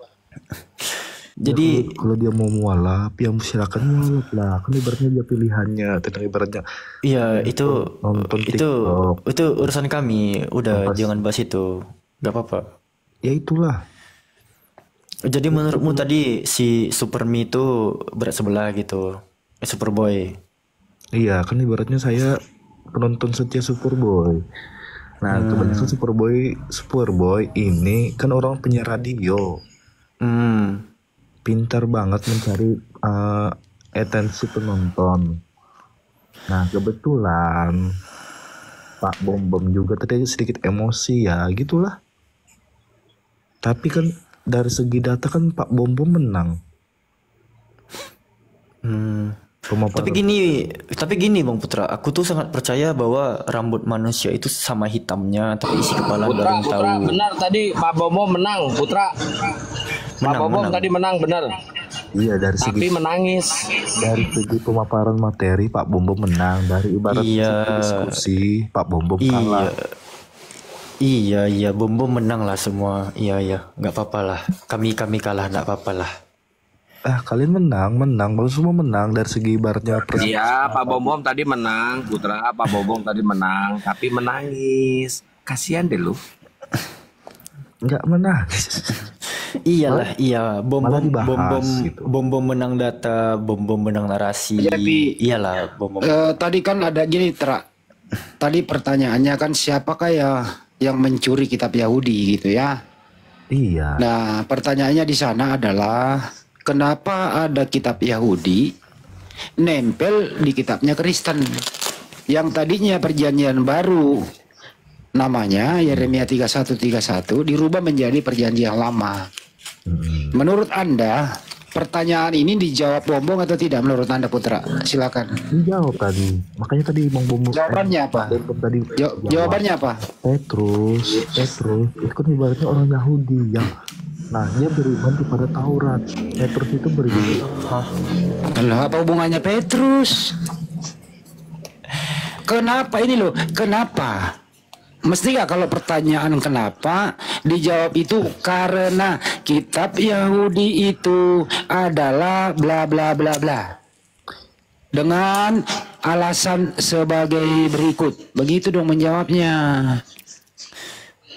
jadi Kalau dia mau mualaf, ya silakan mualaf lah. Kan ibaratnya dia pilihannya. Tentang ibaratnya. iya itu Nonton TikTok. itu urusan kami. Udah jangan bahas itu. Gak apa-apa. Ya itulah. Jadi menurutmu tadi si Supermi itu berat sebelah gitu. Superboy. Iya, kan ibaratnya saya penonton setia Superboy. Nah, kebanyakan Superboy ini kan orang penyiar radio. Pintar banget mencari atensi penonton. Nah kebetulan Pak Bom Bom juga tadi sedikit emosi ya gitulah. Tapi kan dari segi data kan Pak Bom Bom menang. Tapi gini Bang Putra, aku tuh sangat percaya bahwa rambut manusia itu sama hitamnya, tapi isi kepala nggak ada yang tahu. Benar tadi Pak Bobo menang, Putra. Pak Bobo tadi menang benar. Iya dari segi. Tapi menangis. Dari segi pemaparan materi Pak Bom Bom menang, dari ibarat diskusi Pak Bom Bom kalah. Iya, Bom Bom menang lah semua. Iya, nggak apa-apa lah. Kami kalah, nggak apa-apa lah. Kalian menang, baru semua menang dari segi ibaratnya. Iya, Pak Bom tadi menang, Putra. Pak Bom tadi menang, tapi menangis. Kasihan deh lu. Enggak menangis. Iyalah, iya. Bom gitu. Bom menang data, Bom menang narasi. Iyalah, Bom. Tadi kan ada gini, tadi pertanyaannya kan siapakah ya yang mencuri kitab Yahudi gitu ya? Iya. Nah, pertanyaannya di sana adalah kenapa ada kitab Yahudi nempel di kitabnya Kristen yang tadinya perjanjian baru namanya Yeremia 31:31 dirubah menjadi perjanjian lama. Menurut Anda pertanyaan ini dijawab Bombong atau tidak menurut Anda Putra? Silakan. Dijawab tadi. Makanya tadi Bang Bombong. Jawabannya apa? Jawabannya apa? Petrus itu kan ibaratnya orang Yahudi yang dia beriman kepada Taurat. Petrus itu beriman. Apa hubungannya Petrus? Kenapa ini loh? Kenapa? Mesti gak kalau pertanyaan kenapa dijawab itu karena kitab Yahudi itu adalah bla bla bla bla dengan alasan sebagai berikut. Begitu dong menjawabnya.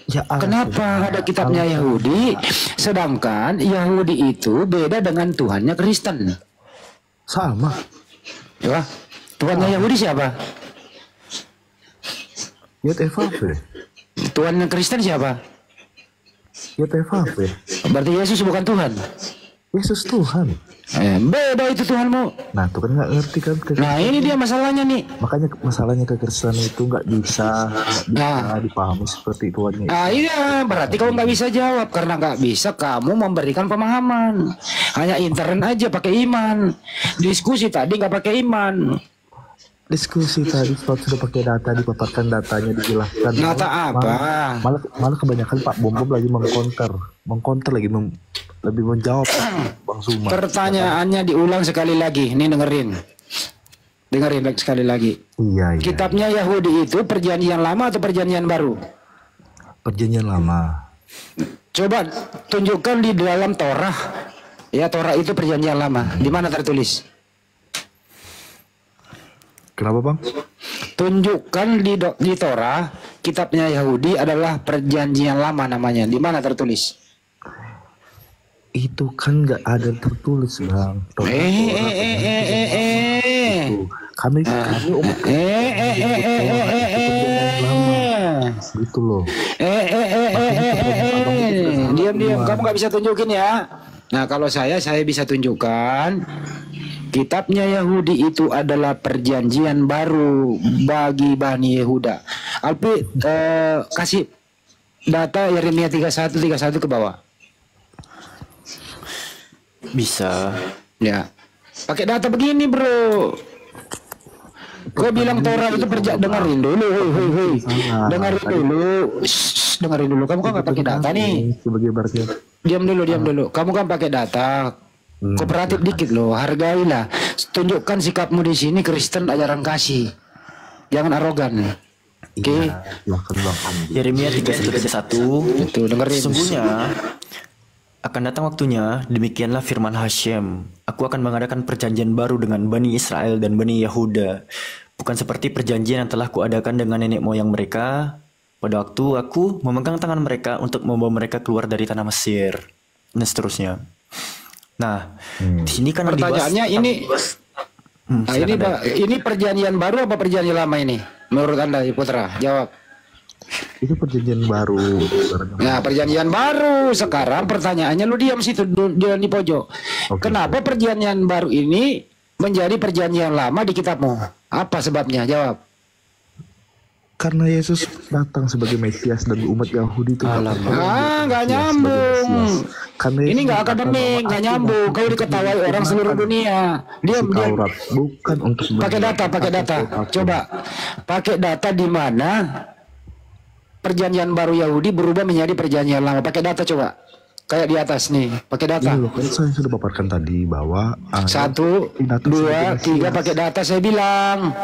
Ya, kenapa ada kitabnya Yahudi sedangkan Yahudi itu beda dengan Tuhannya Kristen? Sama. Ya, Tuhannya Yahudi siapa? YTFAP. Tuhannya Kristen siapa? YTFAP. Berarti Yesus bukan Tuhan. Yesus Tuhan. Beda itu Tuhanmu. Nah, tuh kan nggak ngerti kan. Nah, ini dia masalahnya nih. Makanya masalahnya kekristenan itu nggak bisa dipahami seperti Tuhannya. Nah, iya, berarti kamu nggak bisa jawab karena nggak bisa kamu memberikan pemahaman. Hanya intern aja pakai iman. Diskusi tadi nggak pakai iman. Diskusi tadi sudah pakai data, dipaparkan datanya, dijelaskan. Data apa? Malah kebanyakan Pak Bom lagi mengkonter lagi lebih menjawab Bang Suma. Pertanyaannya diulang sekali lagi. Ini dengerin sekali lagi. Iya. Kitabnya Yahudi itu perjanjian lama atau perjanjian baru? Perjanjian lama. Coba tunjukkan di dalam Torah. Ya, Torah itu perjanjian lama. Di mana tertulis? Kenapa Bang? Tunjukkan di Torah kitabnya Yahudi adalah perjanjian lama namanya. Di mana tertulis? Itu kan nggak ada tertulis Bang. Kami umat gitu loh. Diam. Kamu nggak bisa tunjukin ya. Nah, kalau saya bisa tunjukkan. Kitabnya Yahudi itu adalah perjanjian baru bagi Bani Yehuda. Alpi kasih data Yeremia 31 ke bawah. Bisa. Ya. Pakai data begini, Bro. Kau bilang Torah itu dengerin dulu. Dengerin dulu. Dengerin dulu. Kamu kan nggak pakai data nih. Diam dulu. Kamu kan pakai data. Kooperatif dikit loh, hargailah. Tunjukkan sikapmu di sini Kristen ajaran kasih. Jangan arogan. Oke. Yeremia 31:31. Itu dengerin. Sesungguhnya akan datang waktunya, demikianlah firman Hashem. Aku akan mengadakan perjanjian baru dengan Bani Israel dan Bani Yehuda. Bukan seperti perjanjian yang telah kuadakan dengan nenek moyang mereka pada waktu aku memegang tangan mereka untuk membawa mereka keluar dari tanah Mesir. Dan seterusnya. Nah, di sini kan pertanyaannya ini perjanjian baru apa perjanjian lama ini? Menurut Anda, Putra, jawab. Itu perjanjian baru. Nah, perjanjian baru. Sekarang pertanyaannya lu diam situ di pojok. Okay. Kenapa perjanjian baru ini menjadi perjanjian lama di kitabmu? Apa sebabnya? Jawab. Karena Yesus datang sebagai Mesias dan umat Yahudi itu Nggak nyambung. Ini nggak akademik, nggak nyambung. Kau diketahui orang seluruh dunia. Diam. Bukan untuk pakai data. Coba pakai data di mana perjanjian baru Yahudi berubah menjadi perjanjian lama. Pakai data coba. Kayak di atas nih, pakai data. Iya, kan saya sudah paparkan tadi bahwa 1, 2, 3 pakai data saya bilang.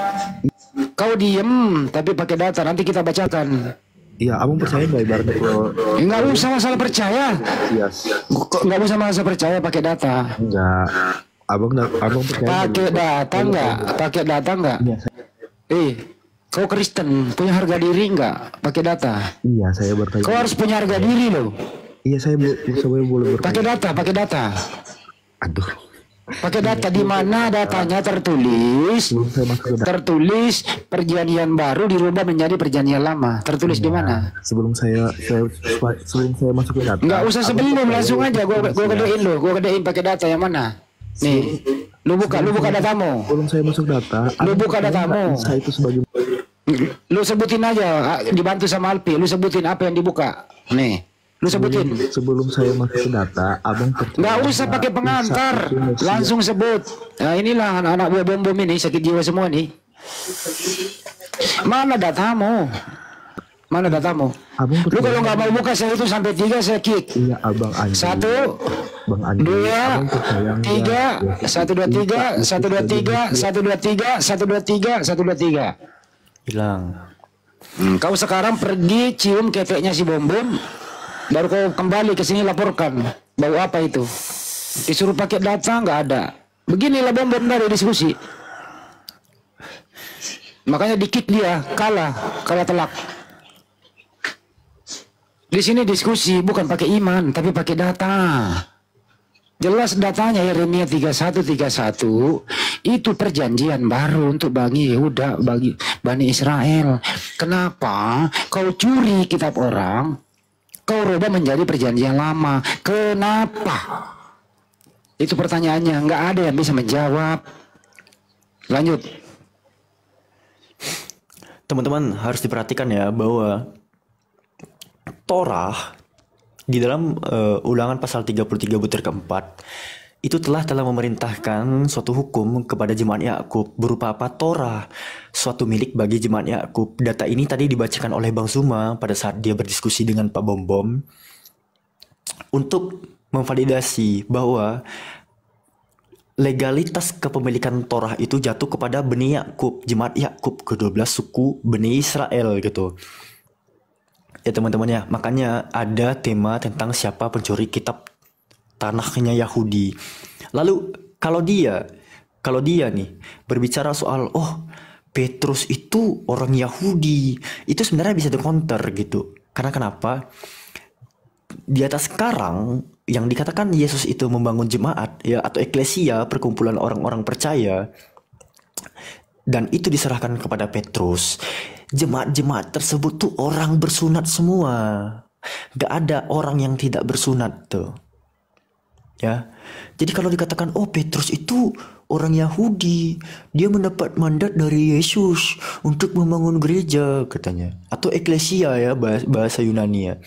Kau diem, tapi pakai data. Nanti kita bacakan. Iya, abang percaya nggak ibaratnya kalau? Nggak usah masalah percaya. Nggak usah masalah percaya, pakai data. Enggak. Abang percaya? Pakai data nggak? Pakai data nggak? Kau Kristen punya harga diri nggak? Pakai data. Iya, saya bertanya. Kau harus punya harga diri loh. Iya, saya boleh bertanya. Pakai data. Aduh. Pakai data di mana datanya tertulis perjanjian baru dirubah menjadi perjanjian lama. Tertulis di mana? Sebelum saya masuk ke data. Nggak usah sebelum, langsung aja gua kedein lo. Gua kedein pakai data yang mana? Nih. Lu buka datamu. Sebelum saya masuk data, lu buka datamu. Saya itu sebagai lu sebutin aja, dibantu sama Alpi. Lu sebutin apa yang dibuka. Nih. Lu sebutin. Sebelum saya masuk ke data, abang percaya. Nggak usah pakai pengantar, langsung sebut. Nah, inilah anak-anak buah bom ini sakit jiwa semua nih. Mana datamu? Lu kalau nggak mau buka saya itu sampai 3 saya kick. Iya, abang Andi. 1, 2, 3, 1, 2, 3, 1, 2, 3, 1, 2, 3, 1, 2, 3, 1, 2, 3. Hilang. Kau sekarang pergi cium keteknya si bom. Baru kau kembali ke sini laporkan bau apa itu. Disuruh pakai data nggak ada. Beginilah bom dari diskusi. Makanya dikit dia kalah telak. Di sini diskusi bukan pakai iman tapi pakai data. Jelas datanya Yeremia 31:31 itu perjanjian baru untuk bagi Yehuda, bagi Bani Israel. Kenapa kau curi kitab orang, kau rubah menjadi perjanjian lama? Kenapa? Itu pertanyaannya, nggak ada yang bisa menjawab. Lanjut. Teman-teman harus diperhatikan ya bahwa Torah di dalam Ulangan pasal 33 butir keempat itu telah memerintahkan suatu hukum kepada jemaat Yakub berupa apa? Torah, suatu milik bagi jemaat Yakub. Data ini tadi dibacakan oleh Bang Zuma pada saat dia berdiskusi dengan Pak Bom untuk memvalidasi bahwa legalitas kepemilikan Torah itu jatuh kepada Bani Yakub, jemaat Yakub, ke-12 suku Bani Israel gitu. Ya teman-teman ya, makanya ada tema tentang siapa pencuri kitab tanahnya Yahudi. Lalu kalau dia nih berbicara soal Petrus itu orang Yahudi, itu sebenarnya bisa di-counter gitu. Karena kenapa? Di atas sekarang yang dikatakan Yesus itu membangun jemaat ya atau eklesia, perkumpulan orang-orang percaya, dan itu diserahkan kepada Petrus. Jemaat-jemaat tersebut tuh orang bersunat semua. Gak ada orang yang tidak bersunat tuh. Ya. Jadi kalau dikatakan Petrus itu orang Yahudi, dia mendapat mandat dari Yesus untuk membangun gereja katanya, atau eklesia ya bahasa Yunani ya.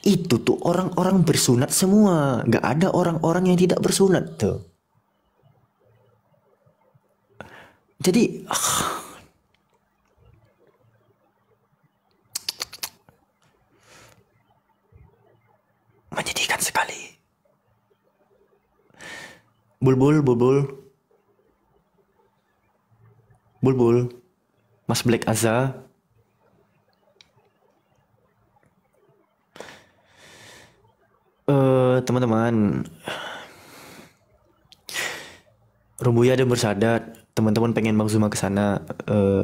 Itu tuh orang-orang bersunat semua. Gak ada orang-orang yang tidak bersunat tuh. Jadi menyedihkan sekali. Bulbul, Mas Black Aza. Teman-teman, Rumbuya dan Bersadat, teman-teman pengen Bang Zuma ke sana.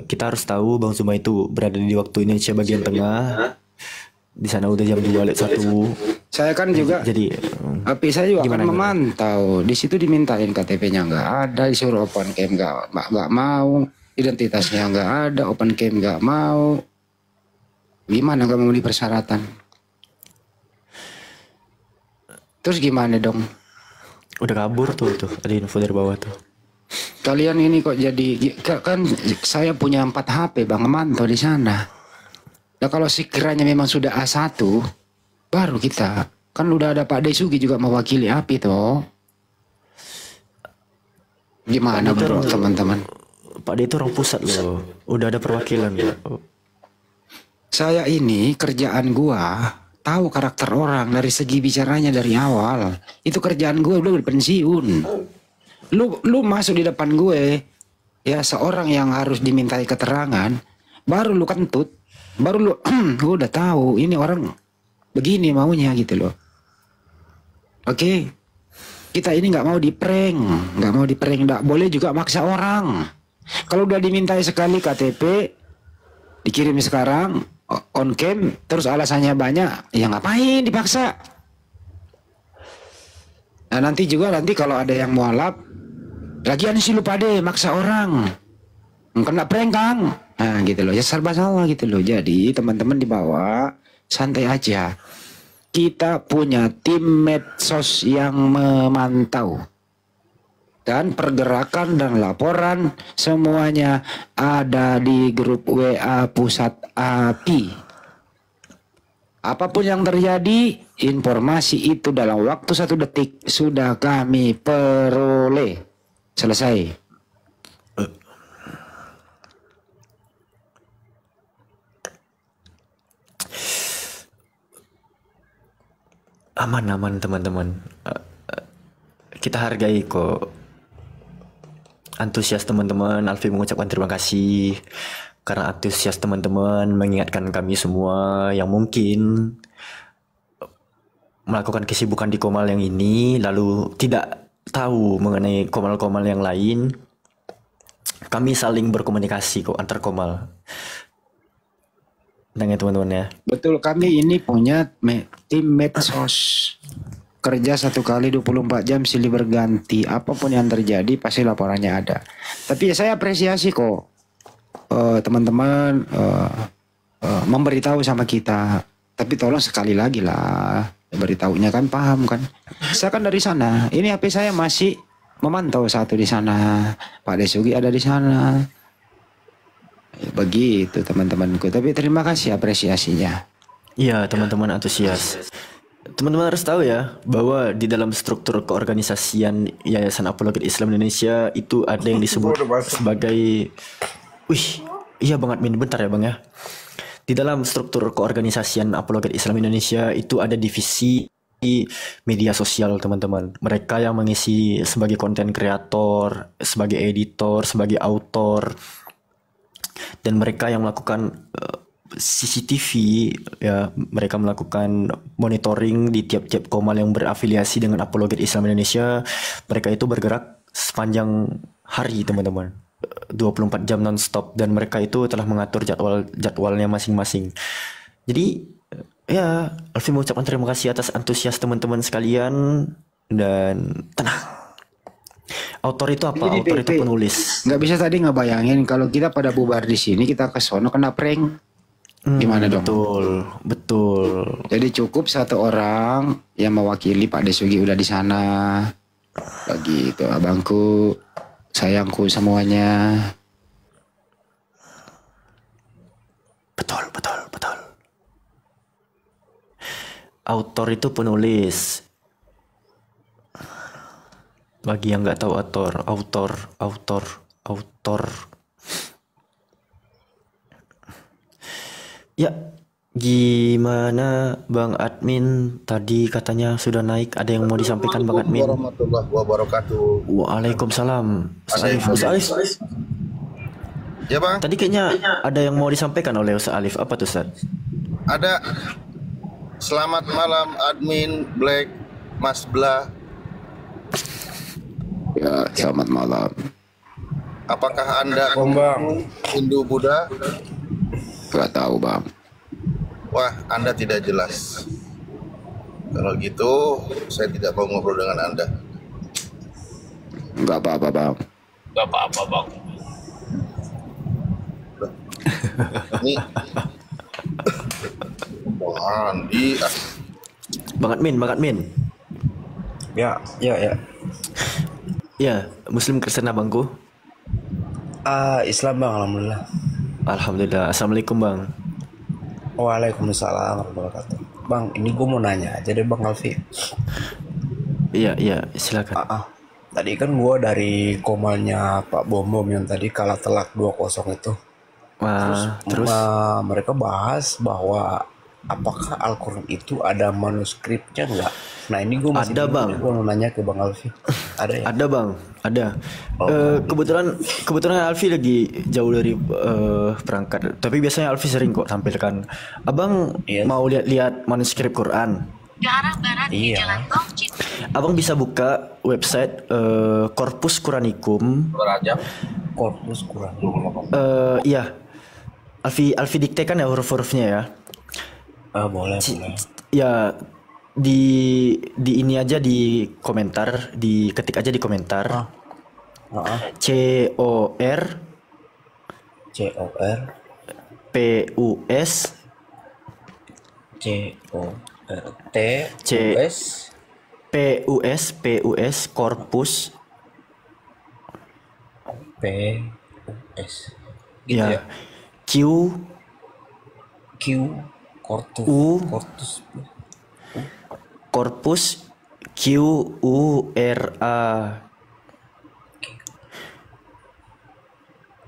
Kita harus tahu Bang Zuma itu berada di waktu Indonesia bagian tengah. Di sana udah jam 2:01. Saya kan juga tapi saya juga akan memantau. Di situ dimintain KTP-nya nggak ada, disuruh open cam nggak mau, identitasnya nggak ada, open cam nggak mau. Gimana nggak memenuhi persyaratan? Terus gimana dong? Udah kabur tuh ada info dari bawah tuh. Kalian ini kok jadi kan saya punya 4 HP Bang Manto di sana. Nah kalau sekiranya memang sudah A1 baru kita kan udah ada Pak Desugi juga mewakili API toh. Gimana bro teman-teman? Pak D itu orang pusat loh. Udah ada perwakilan ya. Saya ini kerjaan gua tahu karakter orang dari segi bicaranya dari awal. Itu kerjaan gue udah pensiun. Lu masuk di depan gue ya seorang yang harus dimintai keterangan baru lu kentut baru lu gue udah tahu ini orang begini maunya gitu loh. Oke. Kita ini nggak mau diprank, nggak boleh juga maksa orang. Kalau udah dimintai sekali KTP dikirim sekarang on cam terus alasannya banyak ya ngapain dipaksa. Nah nanti kalau ada yang mualaf lagian sih lupa deh maksa orang kena prank Kang. Nah gitu loh ya serba salah gitu loh. Jadi teman-teman di bawah santai aja. Kita punya tim medsos yang memantau dan pergerakan dan laporan semuanya ada di grup WA pusat API. Apapun yang terjadi informasi itu dalam waktu 1 detik sudah kami peroleh. Selesai. Aman teman-teman. Kita hargai kok antusias teman-teman. Alfi mengucapkan terima kasih karena antusias teman-teman mengingatkan kami semua yang mungkin melakukan kesibukan di Komal yang ini lalu tidak tahu mengenai Komal-Komal yang lain. Kami saling berkomunikasi kok antar Komal. Dengan teman-teman ya. Betul, kami ini punya tim medsos. Kerja 1 kali 24 jam silih berganti. Apapun yang terjadi pasti laporannya ada. Tapi ya saya apresiasi kok teman-teman memberitahu sama kita. Tapi tolong sekali lagi lah. Beritahunya kan paham kan. Saya kan dari sana. Ini HP saya masih memantau 1 di sana. Pak Desugi ada di sana. Ya, begitu teman-temanku. Tapi terima kasih apresiasinya. Iya teman-teman antusias. Teman-teman harus tahu ya bahwa di dalam struktur keorganisasian Yayasan Apologet Islam Indonesia itu ada yang disebut sebagai iya Bang Admin bentar ya Bang ya. Di dalam struktur keorganisasian Apologet Islam Indonesia itu ada divisi media sosial teman-teman. Mereka yang mengisi sebagai konten kreator, sebagai editor, sebagai autor. Dan mereka yang melakukan CCTV ya, mereka melakukan monitoring di tiap-tiap Komal yang berafiliasi dengan Apologet Islam Indonesia. Mereka itu bergerak sepanjang hari teman-teman. 24 jam non-stop dan mereka itu telah mengatur jadwalnya masing-masing. Jadi ya Alfi mengucapkan terima kasih atas antusias teman-teman sekalian dan tenang. Autor itu apa? Autor itu penulis. Nggak bisa tadi ngebayangin kalau kita pada bubar di sini kita ke sono kena prank. Gimana dong? Betul. Jadi cukup 1 orang yang mewakili Pak Desugi udah di sana. Begitu abangku. Sayangku semuanya. Betul. Autor itu penulis. Bagi yang nggak tahu autor. Ya, gimana Bang Admin? Tadi katanya sudah naik. Ada yang mau disampaikan Bang Admin? Warahmatullahi wabarakatuh. Waalaikumsalam. Ustaz Alif. Ya Bang. Tadi kayaknya ada yang mau disampaikan oleh Ustaz Alif. Apa tuh Ustaz? Ada. Selamat malam admin Black Mas Bla. Ya, selamat malam. Apakah Anda Hindu Buddha? Gak tahu Bang. Wah, Anda tidak jelas. Kalau gitu, saya tidak mau ngobrol dengan Anda. Gak apa-apa Bang. Ini Bang Andi. Bang Admin. Ya. Ya, Muslim Kristen abangku. Islam bang, alhamdulillah. Alhamdulillah. Assalamualaikum bang. Waalaikumsalam warahmatullahi wabarakatuh. Bang, ini gue mau nanya aja deh bang Alfi. Iya, silakan. Tadi kan gue dari komalnya Pak Bom yang tadi kalah telak 2-0 itu. Terus mereka bahas bahwa apakah Al-Quran itu ada manuskripnya nggak? Nah ini gue masih ada bang. Gue mau nanya ke bang Alfi. Ada ya? Ada bang, ada. Kebetulan Alfi lagi jauh dari perangkat. Tapi biasanya Alfi sering kok tampilkan. Abang mau lihat manuskrip Quran? Ke arah barat di Jalan Tol Cipinang. Abang bisa buka website Corpus Quranicum. Corpus Quranicum. Iya. Alfi diktekan ya huruf-hurufnya ya. Boleh. Ya di ini aja di komentar, diketik aja di komentar. COR PUS PUS Corpus PUS gitu ya. Corpus QURA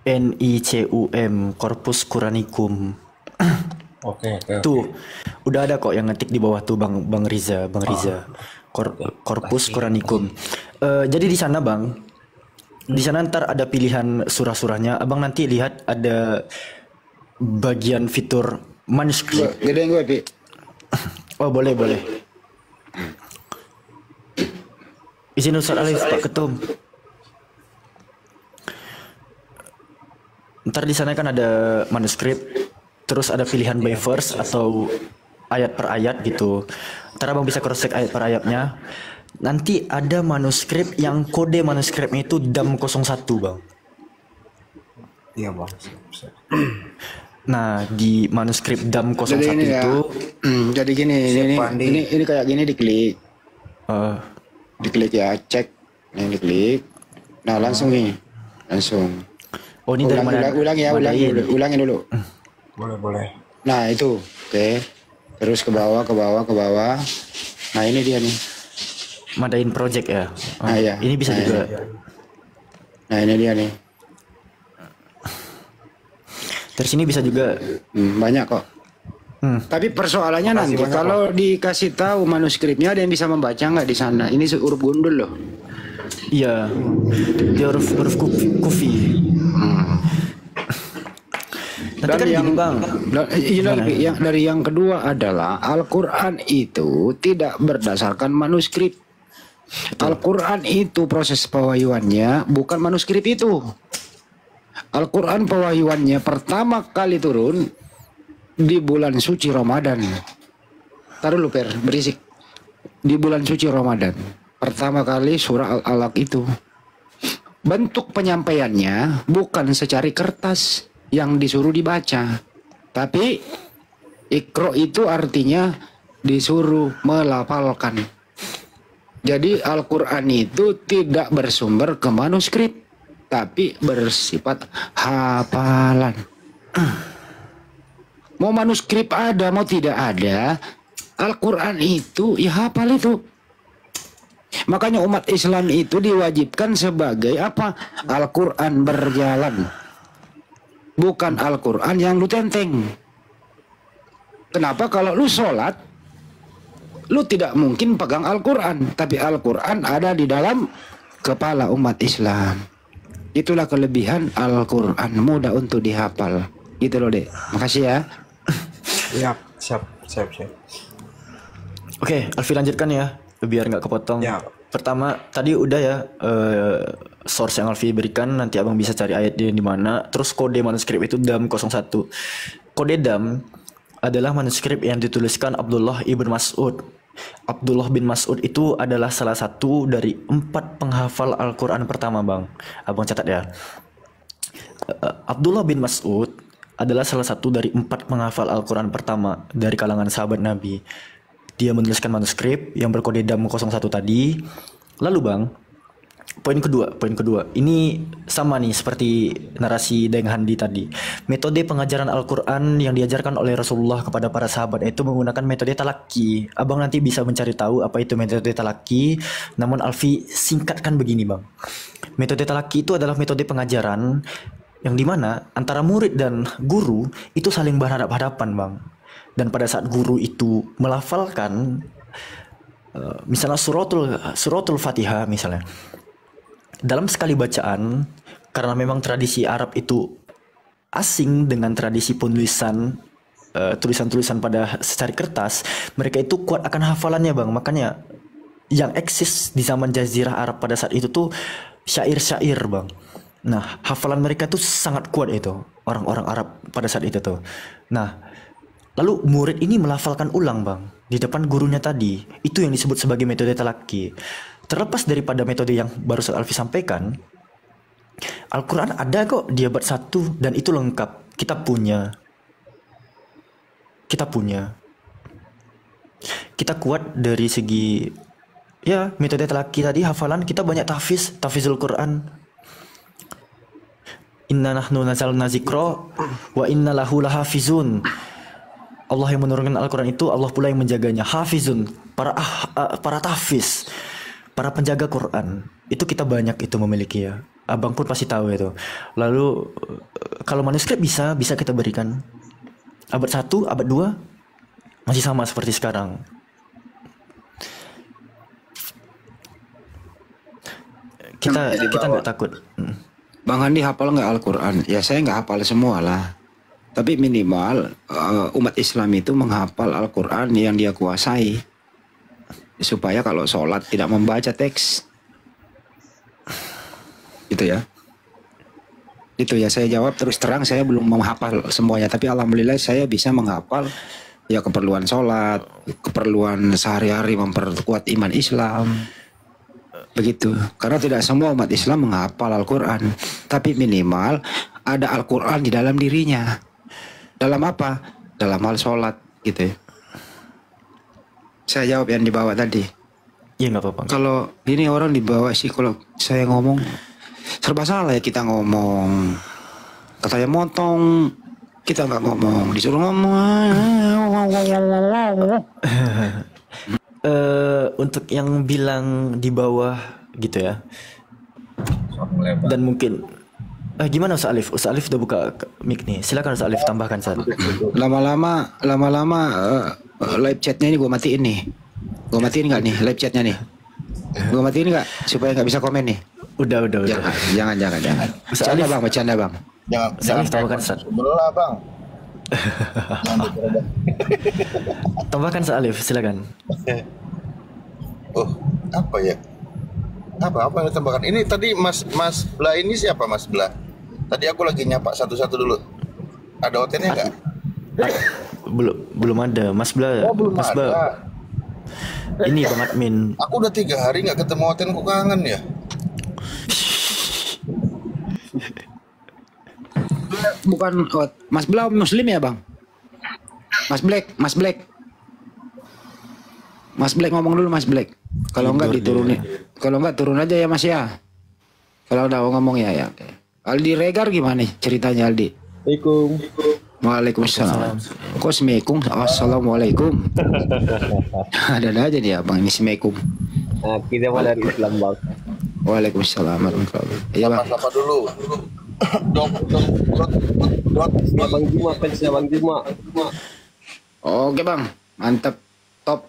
NICUM Corpus Quranicum. Oke. Tuh, udah ada kok yang ngetik di bawah tuh Bang Riza. Corpus Quranicum. Jadi di sana Bang, di sana ntar ada pilihan surah-surahnya. Abang nanti lihat ada bagian fitur manuskrip. Gedein gue, Pi. Oh, boleh. Izin Ustaz Alif, Pak Ketum. Ntar di sana kan ada manuskrip, terus ada pilihan by verse atau ayat per ayat gitu. Ntar abang bisa cross check ayat per ayatnya. Nanti ada manuskrip yang kode manuskripnya itu DAM 01 bang. Iya bang. Nah di manuskrip DAM 01 jadi ini itu jadi gini, ini kayak gini diklik. Diklik ya, cek. Ini diklik. Nah langsung nih. Langsung. Oh ini dari mana? Ulangin dulu. Boleh. Nah itu, oke. Terus ke bawah. Nah ini dia nih. Madain project ya. Nah, ya. Ini bisa juga. Nah ini dia nih. Terus ini bisa juga. Banyak kok. Tapi persoalannya nanti kalau dikasih tahu manuskripnya ada yang bisa membaca nggak di sana? Ini huruf gundul loh. Iya. Dia huruf kufi. Dan kan yang bang, dari yang kedua adalah Al-Quran itu tidak berdasarkan manuskrip. Al-Quran itu proses pewahyuannya bukan manuskrip itu. Al-Quran pewahyuannya pertama kali turun di bulan suci Ramadan. Taruh lu Per, berisik. Di bulan suci Ramadan pertama kali surah Al-Alaq itu. Bentuk penyampaiannya bukan secari kertas yang disuruh dibaca, tapi Iqra itu artinya disuruh melafalkan. Jadi Al-Quran itu tidak bersumber ke manuskrip, tapi bersifat hafalan. Mau manuskrip ada, mau tidak ada, Al-Quran itu ya hafal itu. Makanya umat Islam itu diwajibkan sebagai apa? Al-Quran berjalan. Bukan Al-Quran yang lu tenteng. Kenapa? Kalau lu sholat, lu tidak mungkin pegang Al-Quran. Tapi Al-Quran ada di dalam kepala umat Islam. Itulah kelebihan Al-Quran. Mudah untuk dihafal. Gitu loh dek. Makasih ya. Ya, siap. Oke, Alfi lanjutkan ya. Biar nggak kepotong. Ya. Pertama, tadi udah ya source yang Alfi berikan, nanti abang bisa cari ayatnya di mana. Terus kode manuskrip itu DAM 01. Kode DAM adalah manuskrip yang dituliskan Abdullah ibn Mas'ud. Abdullah bin Mas'ud itu adalah salah satu dari 4 penghafal Al-Quran pertama bang. Abang catat ya. Abdullah bin Mas'ud adalah salah satu dari 4 penghafal Al-Quran pertama dari kalangan sahabat Nabi. Dia menuliskan manuskrip yang berkode DAM 01 tadi. Lalu bang, Poin kedua. Ini sama nih seperti narasi Deng Handi tadi. Metode pengajaran Al-Quran yang diajarkan oleh Rasulullah kepada para sahabat itu menggunakan metode talaki. Abang nanti bisa mencari tahu apa itu metode talaki. Namun Alfi singkatkan begini bang. Metode talaki itu adalah metode pengajaran yang dimana antara murid dan guru itu saling berhadap-hadapan bang. Dan pada saat guru itu melafalkan misalnya suratul Fatihah misalnya. Dalam sekali bacaan, karena memang tradisi Arab itu asing dengan tradisi penulisan tulisan-tulisan pada secari kertas, mereka itu kuat akan hafalannya bang. Makanya yang eksis di zaman Jazirah Arab pada saat itu tuh syair-syair bang. Nah, hafalan mereka tuh sangat kuat itu, orang-orang Arab pada saat itu tuh. Nah, lalu murid ini melafalkan ulang bang di depan gurunya tadi. Itu yang disebut sebagai metode talaki. Terlepas daripada metode yang baru Alfi sampaikan, Al-Quran ada kok di abad 1 dan itu lengkap. Kita punya. Kita kuat dari segi ya metode talaki tadi, hafalan kita banyak tahfizul Quran. Inna nahnu nazalna zikra wa inna lahu lahafizun. Allah yang menurunkan Al-Quran itu, Allah pula yang menjaganya. Hafizun, para tahfiz, para penjaga Quran. Itu kita banyak itu memiliki ya. Abang pun pasti tahu itu. Lalu kalau manuskrip bisa kita berikan. Abad 1, abad 2 masih sama seperti sekarang. Kita nggak takut. Bang Andi hafal nggak Al-Quran? Ya saya nggak hafal semua lah. Tapi minimal umat Islam itu menghafal Al-Quran yang dia kuasai. Supaya kalau sholat tidak membaca teks. Gitu ya. Itu ya saya jawab terus terang, saya belum menghafal semuanya. Tapi alhamdulillah saya bisa menghafal ya keperluan sholat, keperluan sehari-hari memperkuat iman Islam. Begitu. Karena tidak semua umat Islam menghafal Al-Quran. Tapi minimal ada Al-Quran di dalam dirinya. Dalam apa? Dalam hal sholat gitu ya. Saya jawab yang dibawa tadi. Iya nggak apa-apa. Kalau ini orang dibawa sih, kalau saya ngomong serba salah ya kita ngomong. Katanya motong, kita nggak ngomong, disuruh ngomong. Untuk yang bilang di bawah gitu ya. Dan mungkin gimana Ustaz Alif? Ustaz Alif udah buka mic nih. Silakan Ustaz Alif tambahkan Ustaz. Lama-lama live chatnya ini gue matiin nih. Gue matiin nggak nih live chatnya nih? Gue matiin nggak supaya nggak bisa komen nih? Udah. Jangan. Bercanda bang, bercanda bang. Jangan tambahkan Ustaz. Sebelah bang. Tambahkan Ustaz Alif, silakan. Oh, apa ya? Apa yang ditambahkan? Ini tadi Mas Bla ini siapa Mas Bla? Tadi aku lagi nyapa satu-satu dulu. Ada hotelnya nggak? Belum ada Mas Bla. Oh, belum Mas ada. Bla. Ini Bang Admin. Aku udah 3 hari nggak ketemu hotelku, kangen ya. Bukan Mas Bla Muslim ya bang? Mas Black ngomong dulu Mas Black. Kalau enggak diturunin. Kalau enggak turun aja ya Mas ya. Kalau udah ngomong ya. Aldi Regar gimana nih ceritanya Aldi? Waalaikumsalam. Kok Assalamualaikum? Assalamualaikum. Ada aja dia bang ini Assalamualaikum. Nah, kita mau dari Islam bang. Waalaikumsalam warahmatullahi. Iya bang. Apa dulu? Bang Juma, fansnya Bang Juma. Oke bang, mantap, top.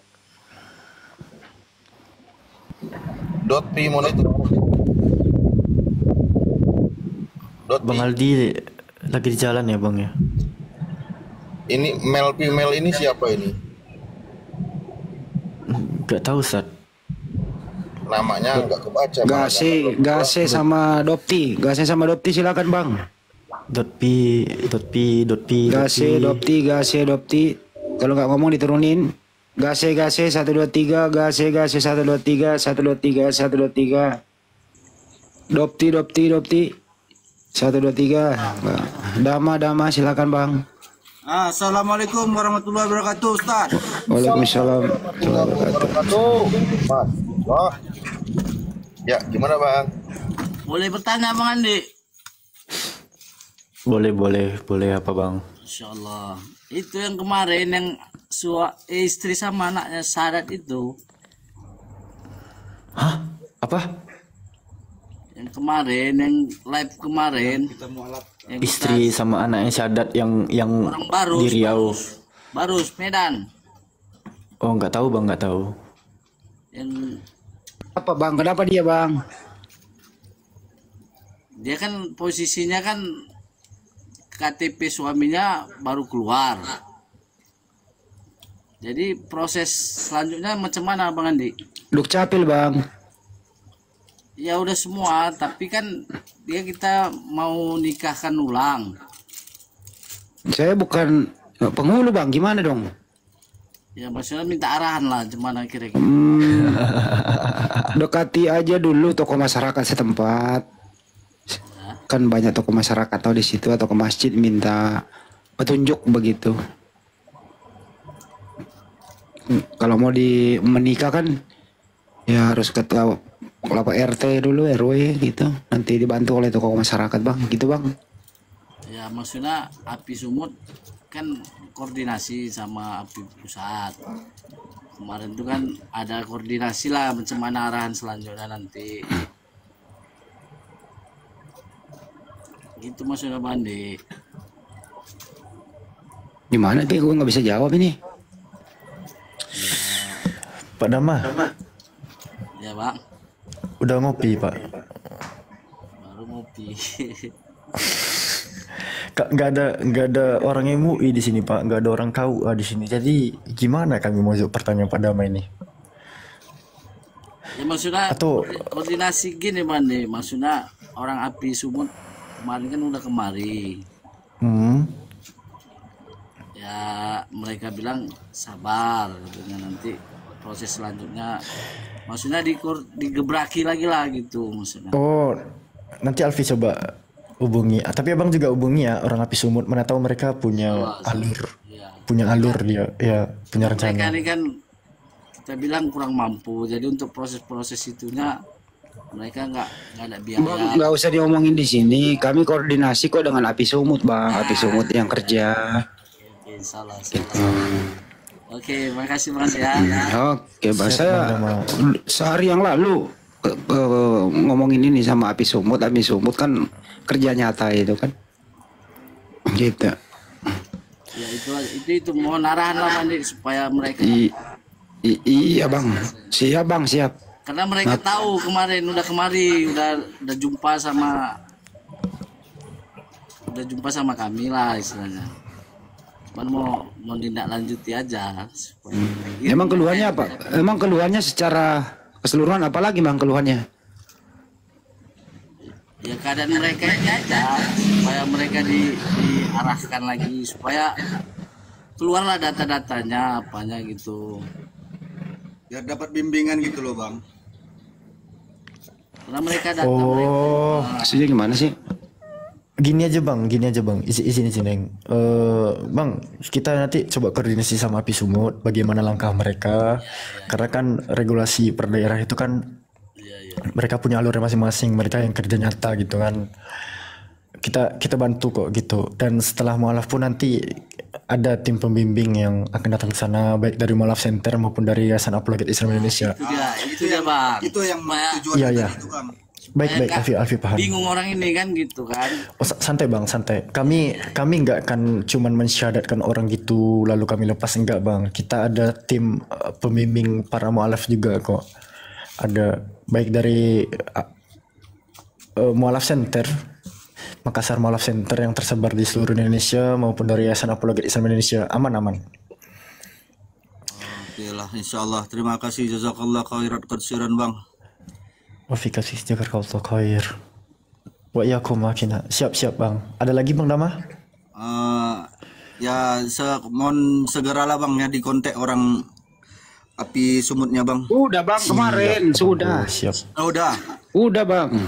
.pi monitor. Bang Aldi lagi di jalan ya bang ya. Ini Mel female ini siapa ini? Gak tahu Ustaz. Namanya nggak kebaca. Gase sama Dopti silakan bang. Dotpi. Gase Dopti. Kalau nggak ngomong diturunin. Gase 123, gase 123. Dopti 123. Dama silakan bang. Assalamualaikum warahmatullahi wabarakatuh Ustaz. Waalaikumsalam warahmatullahi wabarakatuh. Ya, gimana Bang? Boleh bertanya Bang Andi? Boleh apa bang? Insya Allah. Itu yang kemarin yang istri sama anaknya syarat itu. Hah? Apa? Yang kemarin, yang live kemarin. Yang Istri sama anaknya syahadat yang orang baru di Riau. Barus Medan. Oh nggak tahu bang, nggak tahu. Yang Apa bang? Kenapa dia bang? dia kan posisinya kan KTP suaminya baru keluar. Jadi proses selanjutnya macam mana Bang Andi? Dukcapil bang. Ya udah semua, tapi kan kita mau nikahkan ulang. Saya bukan penghulu bang, gimana dong? Ya maksudnya minta arahan lah, gimana kira-kira. Dekati aja dulu tokoh masyarakat setempat. Kan banyak tokoh masyarakat atau di situ atau ke masjid minta petunjuk begitu. Kalau mau menikah kan ya harus ke kelapa RT dulu, RW gitu. Nanti dibantu oleh tokoh masyarakat bang, gitu bang. Ya maksudnya API Sumut kan koordinasi sama API Pusat. Kemarin itu kan ada koordinasi lah macam mana arahan selanjutnya nanti. Itu maksudnya Bandi. Gimana sih, gue nggak bisa jawab ini. Pak Dama. Ya bang. Udah ngopi pak. Baru ngopi. Nggak ada orang MUI di sini pak, nggak ada orang KUA di sini. Jadi gimana kami mau jawab pertanyaan Pak Dama ini? Ya maksudnya Atau koordinasi gini Bandi. Maksudnya orang API Sumut kemarin kan udah kemari. Ya mereka bilang sabar katanya, nanti proses selanjutnya maksudnya digebraki lagi lah gitu maksudnya. Oh nanti Alfi coba hubungi, tapi abang juga hubungi ya orang API Sumut, mana tahu mereka punya alur, punya alur dia, ya punya rencana. Mereka ini kan kita bilang kurang mampu, jadi untuk proses-proses itunya mereka nggak ada biaya. Bang, nggak usah diomongin di sini. Kami koordinasi kok dengan API Sumut bang. API Sumut yang kerja. Oke, salah. Oke, makasih Mas ya. Oke, bang. Saya sehari yang lalu ngomongin ini sama API Sumut. API Sumut kan kerja nyata itu kan. Gitu. Ya itu mohon arahan lah Mandi supaya mereka. Iya bang. Siap bang, siap. Karena mereka tahu kemarin udah jumpa sama kami lah istilahnya. Cuman mau tindak lanjuti aja. Emang keluhannya apa? Emang keluhannya secara keseluruhan apa lagi bang keluhannya? Ya keadaan mereka ini aja supaya mereka diarahkan lagi supaya keluarlah data-datanya apanya gitu. Biar dapat bimbingan gitu loh bang. Karena mereka datang. Oh, maksudnya gimana sih? Gini aja bang, izin bang, kita nanti coba koordinasi sama API Sumut bagaimana langkah mereka, karena kan regulasi per daerah itu kan mereka punya alur masing-masing, mereka yang kerja nyata gitu kan. Kita bantu kok gitu, dan setelah mualaf pun nanti ada tim pembimbing yang akan datang ke sana baik dari Mualaf Center maupun dari Yayasan Apologet Islam Indonesia. Itu dia bang. Itu yang tujuan iya. itu kan. Baik Alfi paham. Bingung orang ini kan gitu kan. Oh, santai bang, santai. Kami nggak akan cuman mensyahadatkan orang gitu lalu kami lepas, enggak bang. Kita ada tim pembimbing para mualaf juga kok. Ada baik dari Mualaf Center, Makassar Mualaf Center yang tersebar di seluruh Indonesia maupun dari Yayasan Apologet Islam Indonesia. Aman. Oke lah, insyaallah. Terima kasih, jazakallah khairan katsiran bang. Wafikasi jazakallahu khair. Wa iyyakum makina. Siap bang. Ada lagi bang Dama? Ya mohon segeralah bang ya dikontak orang API Sumutnya bang. Udah bang kemarin sudah. Siap. Oh, udah bang.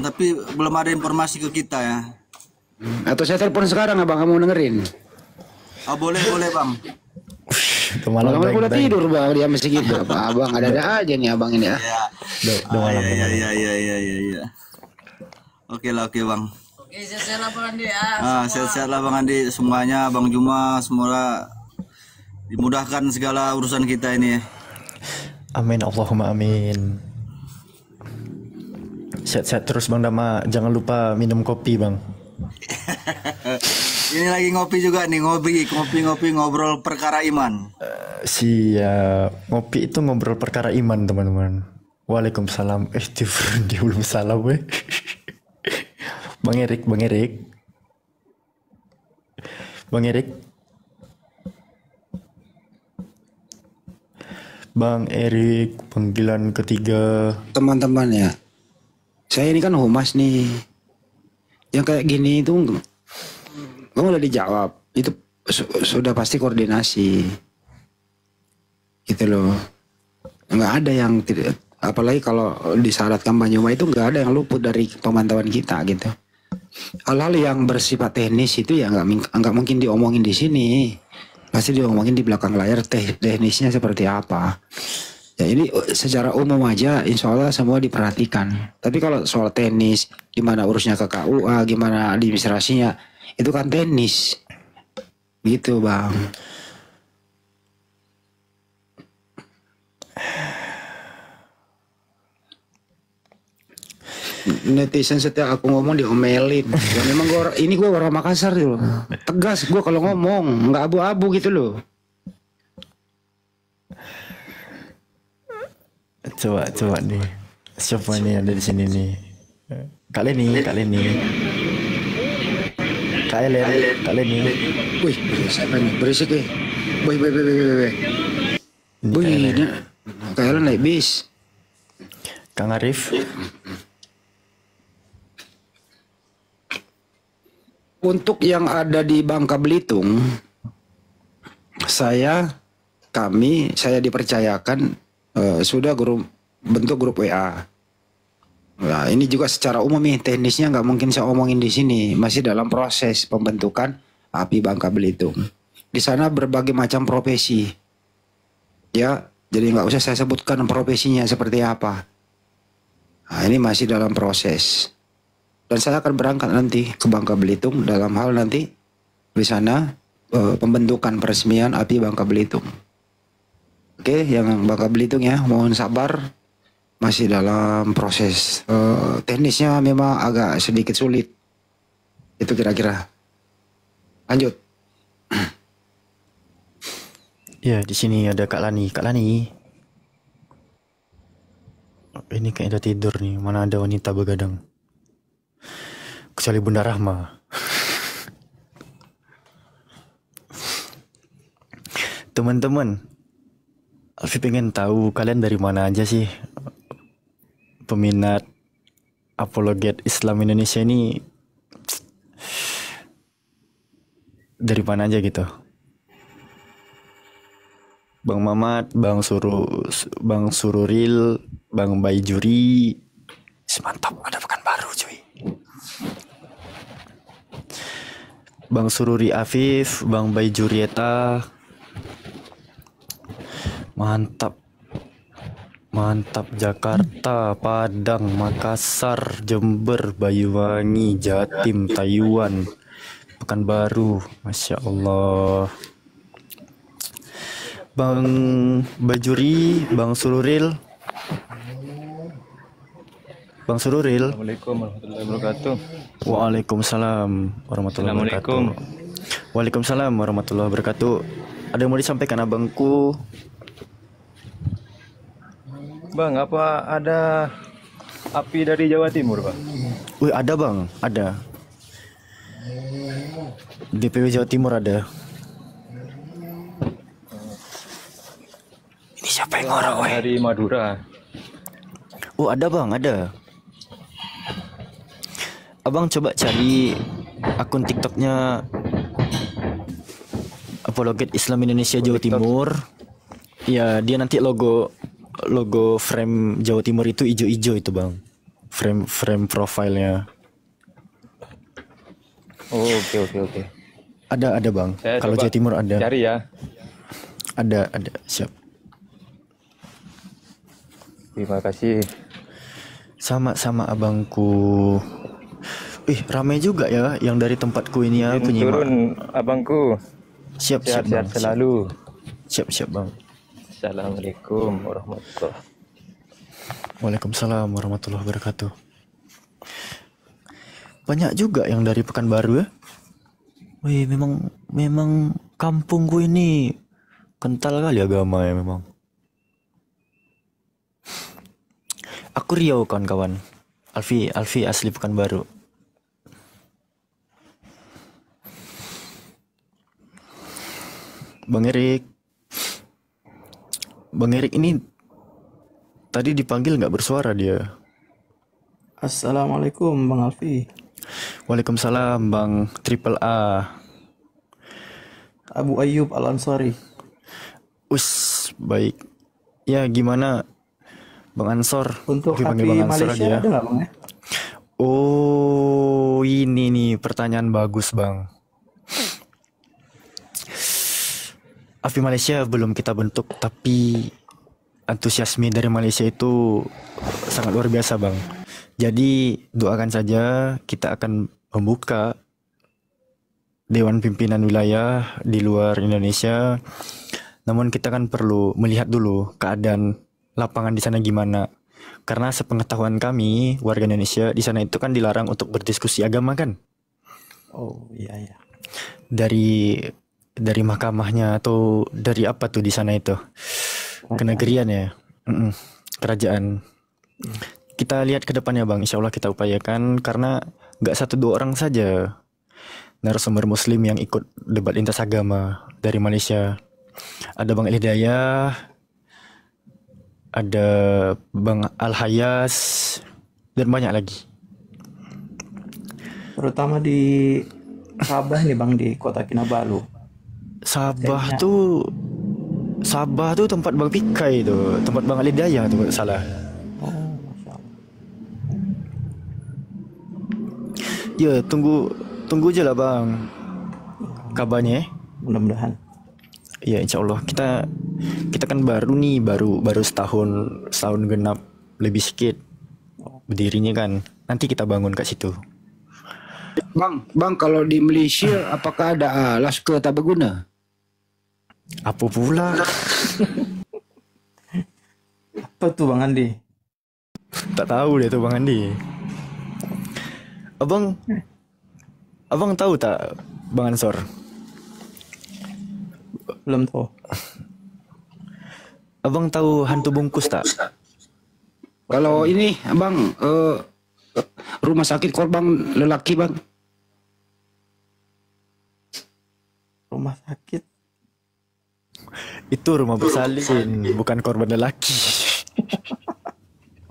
Tapi belum ada informasi ke kita ya. Atau saya telepon sekarang abang, kamu dengerin? Boleh bang. Malam aku udah tidur bang, dia masih gitu. Abang ada aja nih abang ini ya. Iya. Oke bang. Oke, sehat-sehat lah Bang Andi ya. Sehat-sehat lah Bang Andi, semuanya Bang Juma, semoga dimudahkan segala urusan kita ini. Amin, Allahumma amin. Sehat-sehat terus Bang Dama, jangan lupa minum kopi Bang. Ini lagi ngopi juga nih, ngopi ngobrol perkara iman. Siap, ngopi itu ngobrol perkara iman teman-teman. Waalaikumsalam. Dia belum salam weh. Bang Erik. Bang Erik, panggilan ketiga. Teman-teman ya, saya ini kan humas nih. Yang kayak gini itu kamu udah dijawab, itu sudah pasti koordinasi. Gitu loh. Nggak ada yang tidak, apalagi kalau di syarat kampanye itu nggak ada yang luput dari pemantauan kita gitu. Hal-hal yang bersifat teknis itu ya nggak mungkin diomongin di sini. Pasti diomongin di belakang layar teknisnya seperti apa. Ya ini secara umum aja insya Allah semua diperhatikan. Tapi kalau soal teknis, gimana urusnya ke KUA, gimana administrasinya, itu kan teknis. Gitu bang. Netizen setiap aku ngomong diomelin. Ya memang gue orang Makassar loh. Tegas gue kalau ngomong, nggak abu-abu gitu loh. Coba nih. Siapa nih ada di sini nih? Kali ini. Wih, siapa nih? Berisik ya. Wih. Wih, kalian naik bis. Kang Arif. Untuk yang ada di Bangka Belitung, saya dipercayakan sudah bentuk grup WA. Nah, ini juga secara umum nih, teknisnya nggak mungkin saya omongin di sini, masih dalam proses pembentukan API Bangka Belitung. Di sana berbagai macam profesi, ya, jadi nggak usah saya sebutkan profesinya seperti apa. Nah, ini masih dalam proses. Dan saya akan berangkat nanti ke Bangka Belitung dalam hal nanti di sana pembentukan peresmian API Bangka Belitung. Oke, yang Bangka Belitung ya, mohon sabar, masih dalam proses. Teknisnya memang agak sedikit sulit. Itu kira-kira. Lanjut. Ya, di sini ada Kak Lani. Ini kayak udah tidur nih, mana ada wanita begadang. Kecuali Bunda Rahma. Teman-teman, Alfi pengen tahu kalian dari mana aja sih peminat apologet Islam Indonesia ini, dari mana aja gitu? Bang Mamat, Bang Sururil, Bang Baijuri, semantap, ada Pekanbaru cuy. Bang Sururi Afif, Bang Baijurieta, mantap Jakarta, Padang, Makassar, Jember, Banyuwangi, Jatim, Taiwan, Pekanbaru, Masya Allah. Bang Bajuri, Bang Sururil. Assalamualaikum warahmatullahi wabarakatuh. Waalaikumsalam warahmatullahi wabarakatuh. Waalaikumsalam warahmatullahi wabarakatuh. Ada yang mau disampaikan abangku? Bang, apa ada api dari Jawa Timur, Bang? Wih, ada Bang, ada. DPW Jawa Timur ada. Ini siapa yang ngorok, weh? Dari Madura. Oh, ada Bang, ada. Abang coba cari akun TikToknya Apologet Islam Indonesia Jawa Timur. Ya, dia nanti logo frame Jawa Timur itu ijo-ijo itu Bang. Frame profilnya. Oh, oke. Ada Bang. Kalau Jawa Timur ada. Cari ya. Ada siap. Terima kasih. Sama-sama abangku. Ramai juga ya yang dari tempatku ini ya penyimak. Turun abangku. Siap Sehat-sehat selalu. Siap bang. Assalamualaikum warahmatullahi. Waalaikumsalam warahmatullahi wabarakatuh. Banyak juga yang dari Pekanbaru ya. Wih, memang kampungku ini kental kali agama ya memang. Aku Riau kawan-kawan. Alfi asli Pekanbaru. Bang Erik ini tadi dipanggil nggak bersuara dia. Assalamualaikum Bang Alfi. Waalaikumsalam Bang Triple A. Abu Ayyub Al Ansari. Baik. Ya gimana Bang Ansor? Untuk dipanggil api Bang Ansor Malaysia aja. ada nggak Bang ya? Oh ini nih pertanyaan bagus Bang. Api Malaysia belum kita bentuk, tapi antusiasme dari Malaysia itu sangat luar biasa Bang. Jadi doakan saja kita akan membuka Dewan Pimpinan Wilayah di luar Indonesia. Namun kita kan perlu melihat dulu keadaan lapangan di sana gimana. Karena sepengetahuan kami warga Indonesia di sana itu kan dilarang untuk berdiskusi agama kan. Oh iya. Dari mahkamahnya atau dari apa tuh di sana itu kenegerian ya. Kerajaan. Kita lihat ke depannya Bang, insya Allah kita upayakan karena nggak 1-2 orang saja narasumber muslim yang ikut debat lintas agama dari Malaysia. Ada Bang El Hidayah, ada Bang Al Hayas, dan banyak lagi. Terutama di Sabah nih Bang, di Kota Kinabalu. Sabah tuh tempat Bang Pikai tuh, tempat Bang Al Hidayah tuh salah. Oh, Masya Allah. Ya tunggu aja lah Bang kabarnya. Mudah-mudahan. Ya insya Allah kita kan baru setahun genap lebih sedikit berdirinya kan. Nanti kita bangun ke situ. Bang, kalau di Malaysia apakah ada Laskar Tabaguna? Apa pula? Apa tuh Bang Andi? Tak tahu deh tuh Bang Andi. Abang tahu tak Bang Ansor? Belum tahu. Abang tahu hantu bungkus tak? Kalau ini Abang rumah sakit korban lelaki Bang. Rumah sakit? Itu rumah bersalin, bukan korban lelaki.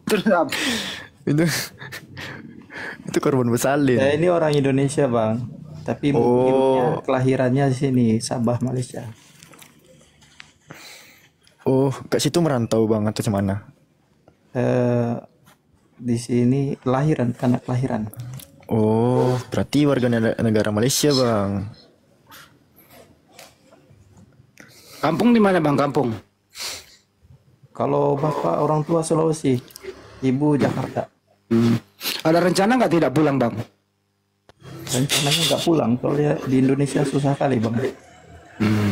Terus apa? Itu korban bersalin. Ya, ini orang Indonesia Bang, tapi mungkin kelahirannya di sini Sabah Malaysia. Oh, ke situ merantau Bang atau mana? Di sini anak kelahiran. Oh, berarti warga negara Malaysia Bang. Kampung di mana Bang? Kampung? Kalau bapak orang tua Sulawesi, ibu Jakarta. Ada rencana nggak tidak pulang Bang? Rencananya nggak pulang, soalnya di Indonesia susah kali Bang.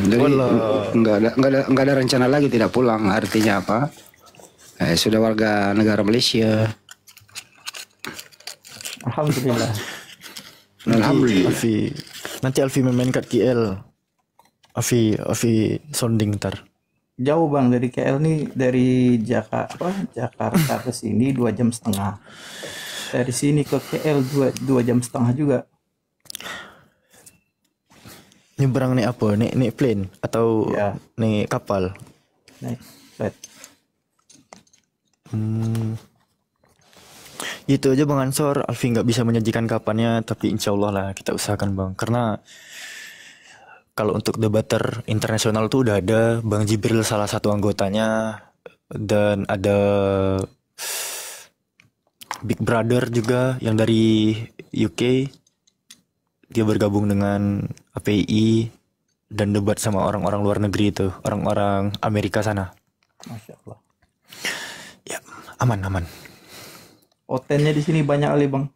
Jadi nggak ada rencana lagi tidak pulang. Artinya apa? Sudah warga negara Malaysia. Alhamdulillah. Nanti Alfi main ke KL. Alfi sounding ntar. Jauh Bang dari KL nih, dari Jakarta ke sini 2,5 jam. Dari sini ke KL 2,5 jam juga. Nyebrang naik apa? Naik plane atau naik kapal? Naik flight. Itu aja Bang Ansor. Alfi nggak bisa menyajikan kapannya, tapi insya Allah lah kita usahakan Bang. Karena kalau untuk debater internasional tuh udah ada Bang Jibril salah satu anggotanya, dan ada Big Brother juga yang dari UK. Dia bergabung dengan API dan debat sama orang-orang luar negeri itu, orang-orang Amerika sana. Masya Allah. Ya, aman. Otennya di sini banyak kali bang.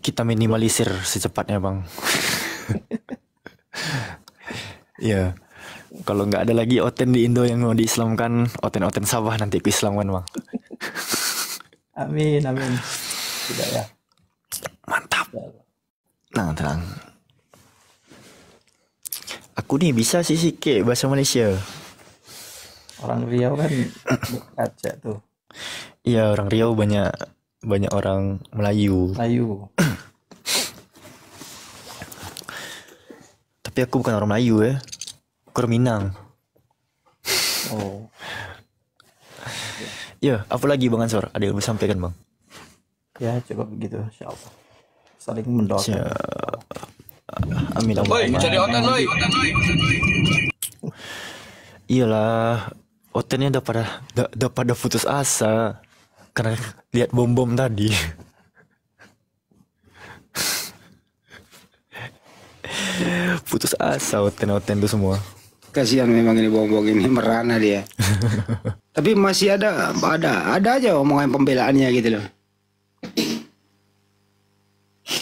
Kita minimalisir secepatnya bang. Ya, kalau nggak ada lagi oten di Indo yang mau diislamkan, oten-oten Sabah nanti ku islamkan bang. Amin. Tidak ya. Mantap. Tenang. Aku nih bisa sih sikit bahasa Malaysia. Orang Riau kan kaca tuh. Iya, orang Riau banyak orang Melayu. Tapi aku bukan orang Melayu ya. Aku orang Minang. Oh. Ya, apa lagi Bang Ansor? Ada yang mau sampaikan Bang? Ya, coba begitu insyaallah. Saling mendoakan. Amin. Oi, cari oten oi. Iyalah, otennya udah pada putus asa karena lihat bom tadi. Putus asa oten tuh semua. Kasihan memang ini bom ini merana dia. Tapi masih ada aja omongan pembelaannya gitu loh.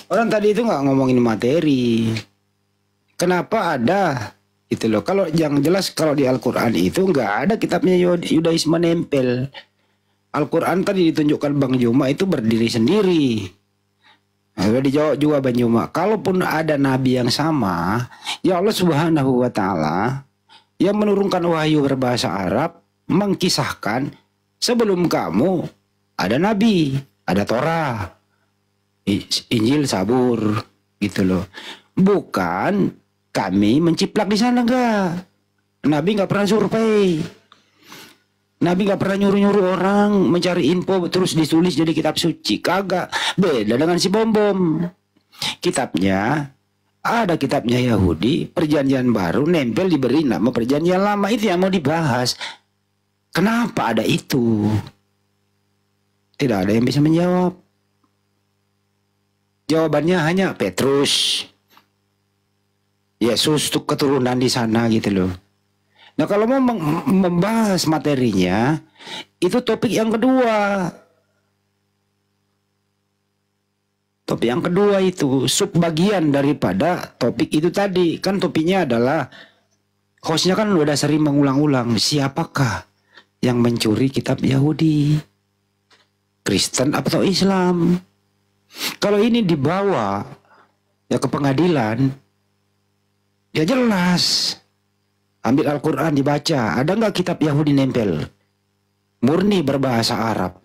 Orang tadi itu nggak ngomongin materi. Kenapa ada gitu loh. Kalau yang jelas kalau di Al-Quran itu nggak ada kitabnya Yudaisme nempel. Al-Quran tadi ditunjukkan Bang Juma itu berdiri sendiri. Nah, sudah dijawab juga Bang Juma. Kalaupun ada nabi yang sama, ya Allah Subhanahu wa Ta'ala yang menurunkan wahyu berbahasa Arab mengkisahkan sebelum kamu ada nabi, ada Torah, Injil, Zabur, gitu loh. Bukan kami menciplak di sana enggak. Nabi nggak pernah survei. Nabi nggak pernah nyuruh-nyuruh orang mencari info terus ditulis jadi kitab suci. Kagak. Beda dengan si bom. Kitabnya ada kitabnya Yahudi, Perjanjian Baru nempel diberi nama Perjanjian Lama, itu yang mau dibahas. Kenapa ada itu? Tidak ada yang bisa menjawab. Jawabannya hanya Petrus, Yesus tuh keturunan di sana gitu loh. Nah kalau mau membahas materinya, itu topik yang kedua. Topik yang kedua itu subbagian daripada topik itu tadi. Kan topiknya adalah hostnya kan udah sering mengulang-ulang. Siapakah yang mencuri kitab Yahudi? Kristen atau Islam? Kalau ini dibawa ya ke pengadilan, ya jelas. Ambil Al-Quran dibaca, ada nggak kitab Yahudi nempel? Murni berbahasa Arab.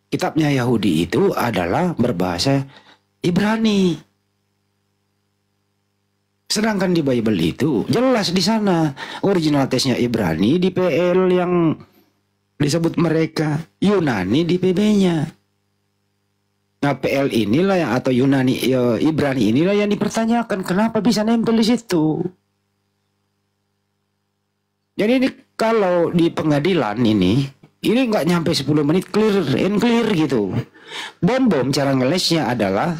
Kitabnya Yahudi itu adalah berbahasa Ibrani. Sedangkan di Bible itu jelas di sana original tesnya Ibrani di PL yang disebut mereka, Yunani di PB-nya. Nah PL inilah yang atau Yunani ya, Ibrani inilah yang dipertanyakan kenapa bisa nempel di situ. Jadi ini kalau di pengadilan ini nggak nyampe 10 menit clear and clear gitu. Bom cara ngelesnya adalah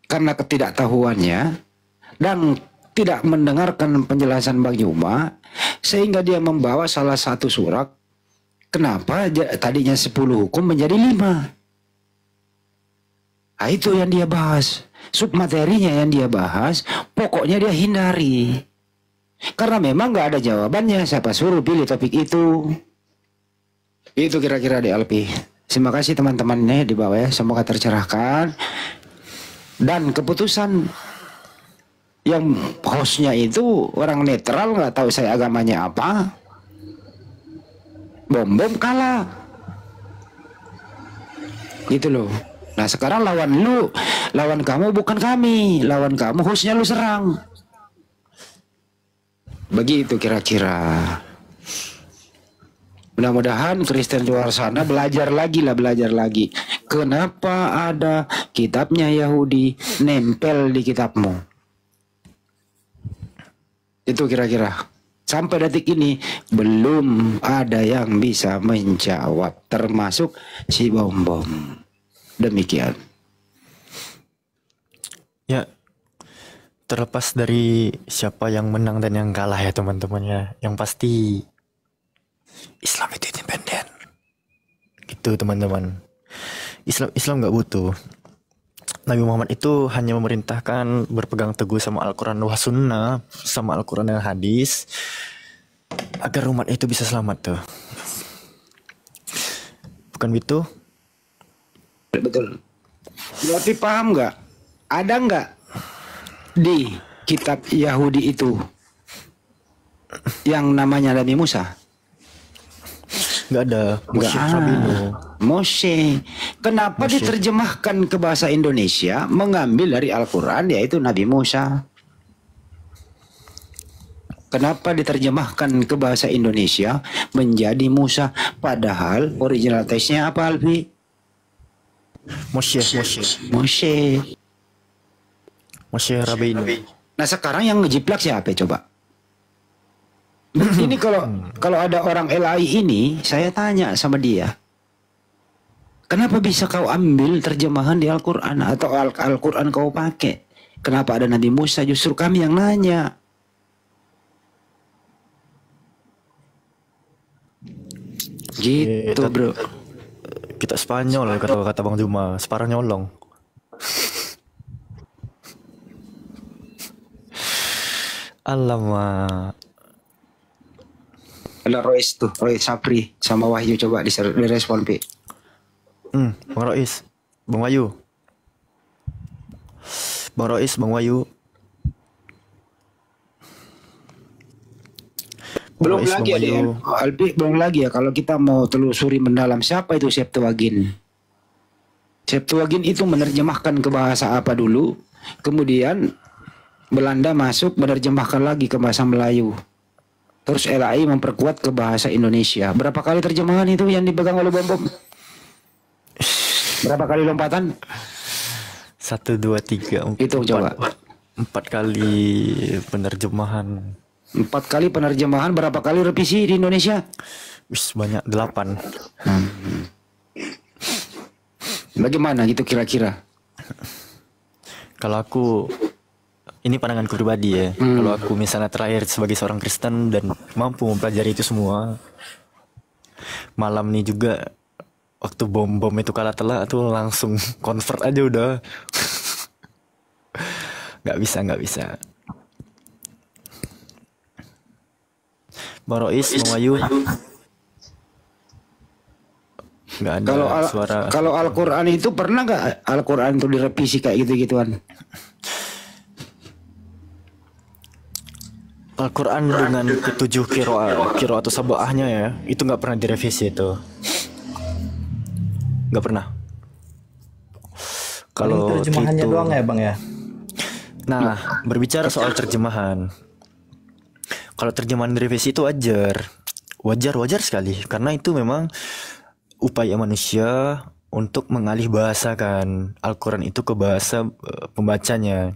karena ketidaktahuannya dan tidak mendengarkan penjelasan Bang Juma sehingga dia membawa salah satu surat. Kenapa tadinya 10 hukum menjadi 5? Nah, itu yang dia bahas. Submaterinya yang dia bahas, pokoknya dia hindari. Karena memang nggak ada jawabannya, siapa suruh pilih topik itu. Itu kira-kira di LP. Terima kasih teman-temannya di bawah ya, semoga tercerahkan. Dan keputusan yang hostnya itu orang netral, nggak tahu saya agamanya apa. Bom kalah. Gitu loh. Nah sekarang lawan kamu bukan kami, lawan kamu hostnya lu serang. Begitu kira-kira. Mudah-mudahan Kristen luar sana belajar lagi. Kenapa ada kitabnya Yahudi nempel di kitabmu? Itu kira-kira. Sampai detik ini belum ada yang bisa menjawab, termasuk si bom. Demikian. Ya, terlepas dari siapa yang menang dan yang kalah ya teman-teman ya, yang pasti Islam itu independen. Gitu teman-teman. Islam nggak butuh. Nabi Muhammad itu hanya memerintahkan berpegang teguh sama Al-Quran wa Sunnah, sama Al-Quran dan hadis, agar umat itu bisa selamat tuh. Bukan gitu? Betul. Berarti paham nggak? Ada nggak di kitab Yahudi itu yang namanya Nabi Musa? Nggak ada. Nggak ada. Moshe. Kenapa diterjemahkan ke bahasa Indonesia mengambil dari Al-Quran yaitu Nabi Musa? Kenapa diterjemahkan ke bahasa Indonesia menjadi Musa? Padahal original teksnya apa, Alfi? Moshe Rabbeinu. Nah sekarang yang ngejiplak siapa coba? Ini kalau ada orang LAI ini, saya tanya sama dia, kenapa bisa kau ambil terjemahan di Al-Quran atau Al-Quran kau pakai? Kenapa ada Nabi Musa? Justru kami yang nanya. Gitu bro. Kita Spanyol kata Bang Juma, separah nyolong. Alamak. Ada Roy Sapri sama Wahyu, coba direspon Pi. Bang Rois, Bang Wahyu. Bang Rois, Bang Wahyu. Belum lagi ada ya, Albi, belum lagi ya kalau kita mau telusuri mendalam siapa itu Septuagint. Septuagint itu menerjemahkan ke bahasa apa dulu, kemudian Belanda masuk menerjemahkan lagi ke bahasa Melayu. Terus LAI memperkuat ke bahasa Indonesia. Berapa kali terjemahan itu yang dipegang oleh Bom? Berapa kali lompatan? 1, 2, 3. Itu coba. 4 kali penerjemahan. 4 kali penerjemahan, berapa kali revisi di Indonesia? Wis banyak, 8. Bagaimana gitu kira-kira? Kalau aku, ini pandanganku pribadi ya. Kalau aku misalnya terakhir sebagai seorang Kristen dan mampu mempelajari itu semua, malam nih juga waktu bom itu kalah telak tuh langsung convert aja udah. Nggak bisa. Bang Rois, Bang Wahyu. Nggak ada suara. Kalau Al-Quran itu pernah nggak Al-Quran itu direvisi kayak gitu-gituan? Al-Quran dengan ketujuh kiro atau sabahnya ya, itu nggak pernah direvisi itu, nggak pernah. Kalau terjemahannya itu, doang ya bang ya. Nah, berbicara soal terjemahan, kalau terjemahan direvisi itu wajar sekali, karena itu memang upaya manusia untuk mengalih bahasakan Al-Quran itu ke bahasa pembacanya.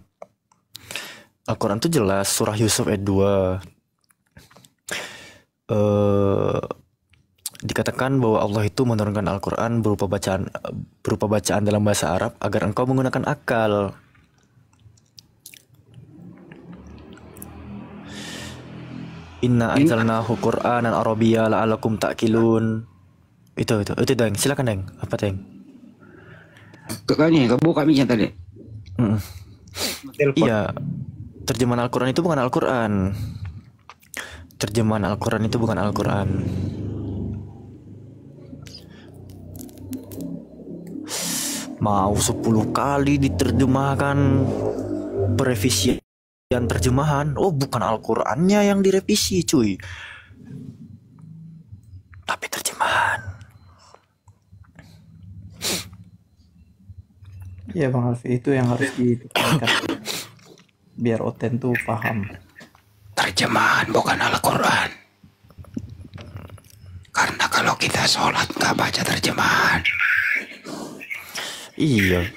Al-Quran itu jelas surah Yusuf ayat 2 dikatakan bahwa Allah itu menurunkan Al-Quran berupa bacaan dalam bahasa Arab agar engkau menggunakan akal. Inna anzalnahu Qur'anan Arabiyya la'alakum ta'qilun. Itu Deng, silakan Deng. Apa Deng? Kayaknya kebuka minyak tadi. Iya. Terjemahan Al-Quran itu bukan Al-Quran. Terjemahan Al-Quran itu bukan Al-Quran. Mau 10 kali diterjemahkan perevisian terjemahan. Oh, bukan Al-Qurannya yang direvisi cuy, tapi terjemahan. Iya Bang Alfi, itu yang harus ditekankan biar Oten tuh paham. Terjemahan bukan Al-Quran. Karena kalau kita sholat nggak baca terjemahan. Iya.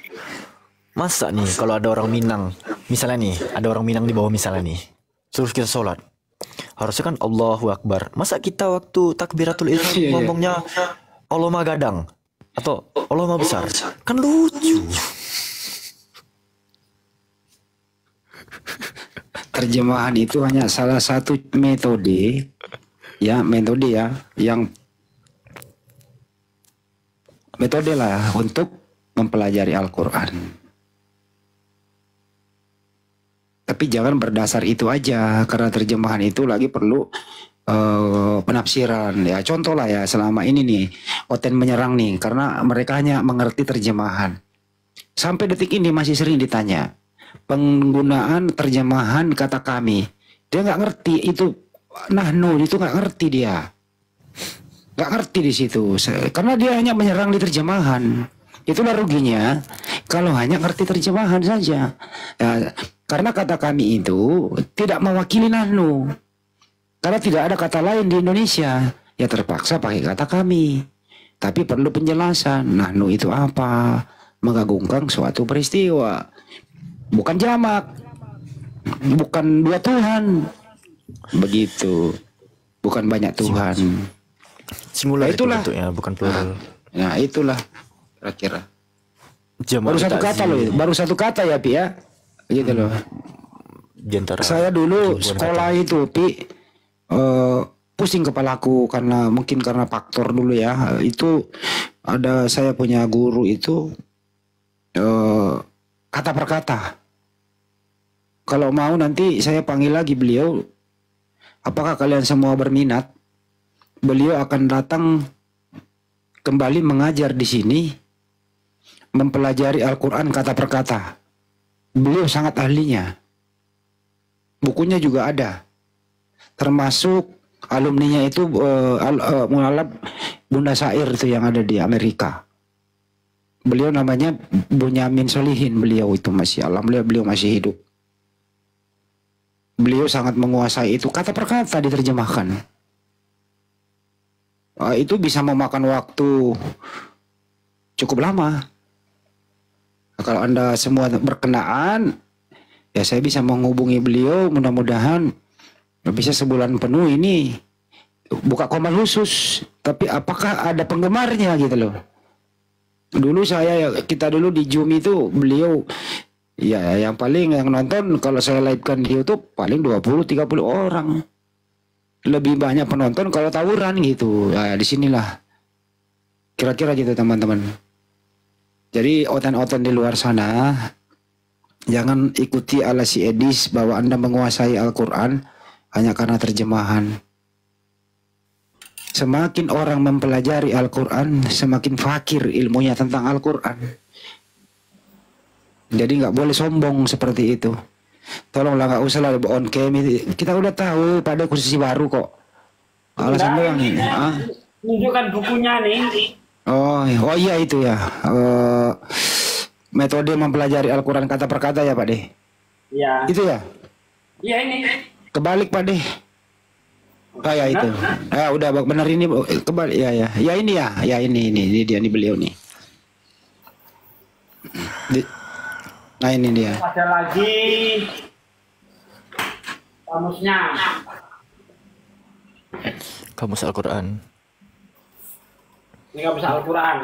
Masa nih kalau ada orang Minang, misalnya nih ada orang Minang di bawah misalnya nih, terus kita sholat, harusnya kan Allahu Akbar. Masa kita waktu takbiratul ihram ngomongnya Allah Maha Gadang atau Allah Maha Besar? Kan lucu. terjemahan itu hanya salah satu metode ya, yang metode lah untuk mempelajari Al-Quran. Tapi jangan berdasar itu aja, karena terjemahan itu lagi perlu penafsiran. Ya contoh lah ya, selama ini nih Oten menyerang nih karena mereka hanya mengerti terjemahan. Sampai detik ini masih sering ditanya penggunaan terjemahan kata kami. Dia nggak ngerti itu, nahnu itu nggak ngerti dia. Nggak ngerti di situ, karena dia hanya menyerang di terjemahan. Itulah ruginya kalau hanya ngerti terjemahan saja. Ya, karena kata kami itu tidak mewakili nahnu. Karena tidak ada kata lain di Indonesia, ya terpaksa pakai kata kami. Tapi perlu penjelasan, nahnu itu apa? Mengagungkan suatu peristiwa. Bukan jamak, bukan dua Tuhan. Begitu. Bukan banyak Tuhan. Singular Nah, itulah. itu bentuknya, bukan plural. Nah itulah kira-kira. Jamak Baru satu ta'zim. kata loh, baru satu kata ya Pi ya. Gitu loh. Di antara Saya dulu ribuan sekolah kata. itu Pi, pusing kepalaku karena mungkin karena faktor dulu ya. Itu ada saya punya guru itu kata per kata. Kalau mau nanti saya panggil lagi beliau. Apakah kalian semua berminat? Beliau akan datang kembali mengajar di sini, mempelajari Al-Quran kata per kata. Beliau sangat ahlinya. Bukunya juga ada. Termasuk alumninya itu Mualaf Bunda Sair itu yang ada di Amerika. Beliau namanya Bunyamin Solihin, beliau itu masih, alhamdulillah beliau masih hidup. Beliau sangat menguasai itu, kata per kata diterjemahkan. Itu bisa memakan waktu cukup lama. Kalau Anda semua berkenaan, ya saya bisa menghubungi beliau, mudah-mudahan bisa sebulan penuh ini buka komal khusus. Tapi apakah ada penggemarnya gitu loh. Dulu kita dulu di Zoom itu beliau ya yang paling yang nonton kalau saya live-kan di YouTube paling 20-30 orang. Lebih banyak penonton kalau tawuran gitu. Nah, disinilah kira-kira gitu teman-teman. Jadi oten-oten di luar sana jangan ikuti ala si Edis bahwa Anda menguasai Al-Quran hanya karena terjemahan. Semakin orang mempelajari Al-Quran, semakin fakir ilmunya tentang Al-Quran. Jadi nggak boleh sombong seperti itu. Tolonglah nggak usah lah on cam. Kita udah tahu pada kursi baru kok. Alasan doang nih. Tunjukkan bukunya nih. Oh iya itu ya. Metode mempelajari Al-Quran kata per kata ya Pak De. Iya. Itu ya. Iya ini. Kebalik Pak De. Oh ya itu. Ya udah benar ini kebalik ya ya. Ya ini ya. Ya ini dia nih beliau nih. Nah ini dia. Ada lagi kamusnya. Kamus Al-Quran. Ini kamus Al-Quran.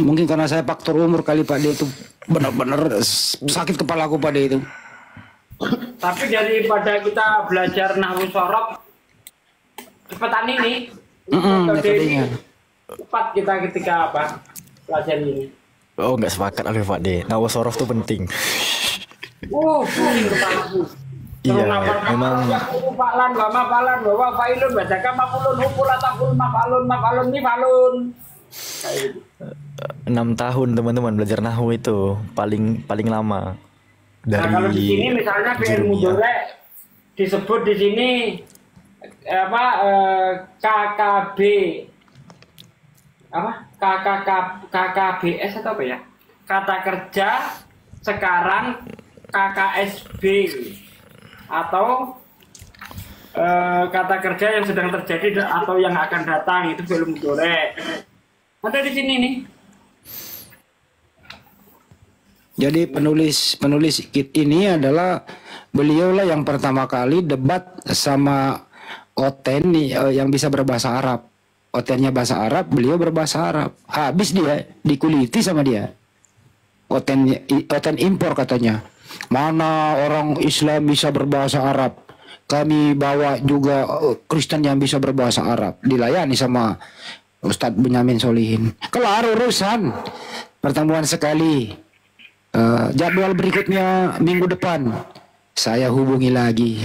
Mungkin karena saya faktor umur kali Pak De itu benar-benar sakit kepala aku Pak De itu. Tapi daripada kita belajar nahwu sorof cepetan ini. Metodenya. Cepat kita ketika apa? Belajar ini. Oh nggak sepakat aku Pak De. Nahwu sorof tuh penting. Pusing kepalaku. Iya, memang Palan, bawa failun, bacakan mafulun, hukul, atakul, mafalun, nifalun. 6 tahun teman-teman belajar nahwu itu paling lama dari Nah, kalau di sini misalnya fi'il mudhari disebut di sini apa KKB apa KKBS atau apa ya? Kata kerja sekarang KKSB atau kata kerja yang sedang terjadi atau yang akan datang itu fi'il mudhari. Ada di sini nih. Jadi penulis ini adalah beliaulah yang pertama kali debat sama Oten nih, yang bisa berbahasa Arab. Otennya bahasa Arab, beliau berbahasa Arab. Habis dia dikuliti sama dia. Oten impor katanya. Mana orang Islam bisa berbahasa Arab? Kami bawa juga Kristen yang bisa berbahasa Arab. Dilayani sama Ustadz Benyamin Solihin. Kelar urusan. Pertemuan sekali. Jadwal berikutnya minggu depan. Saya hubungi lagi.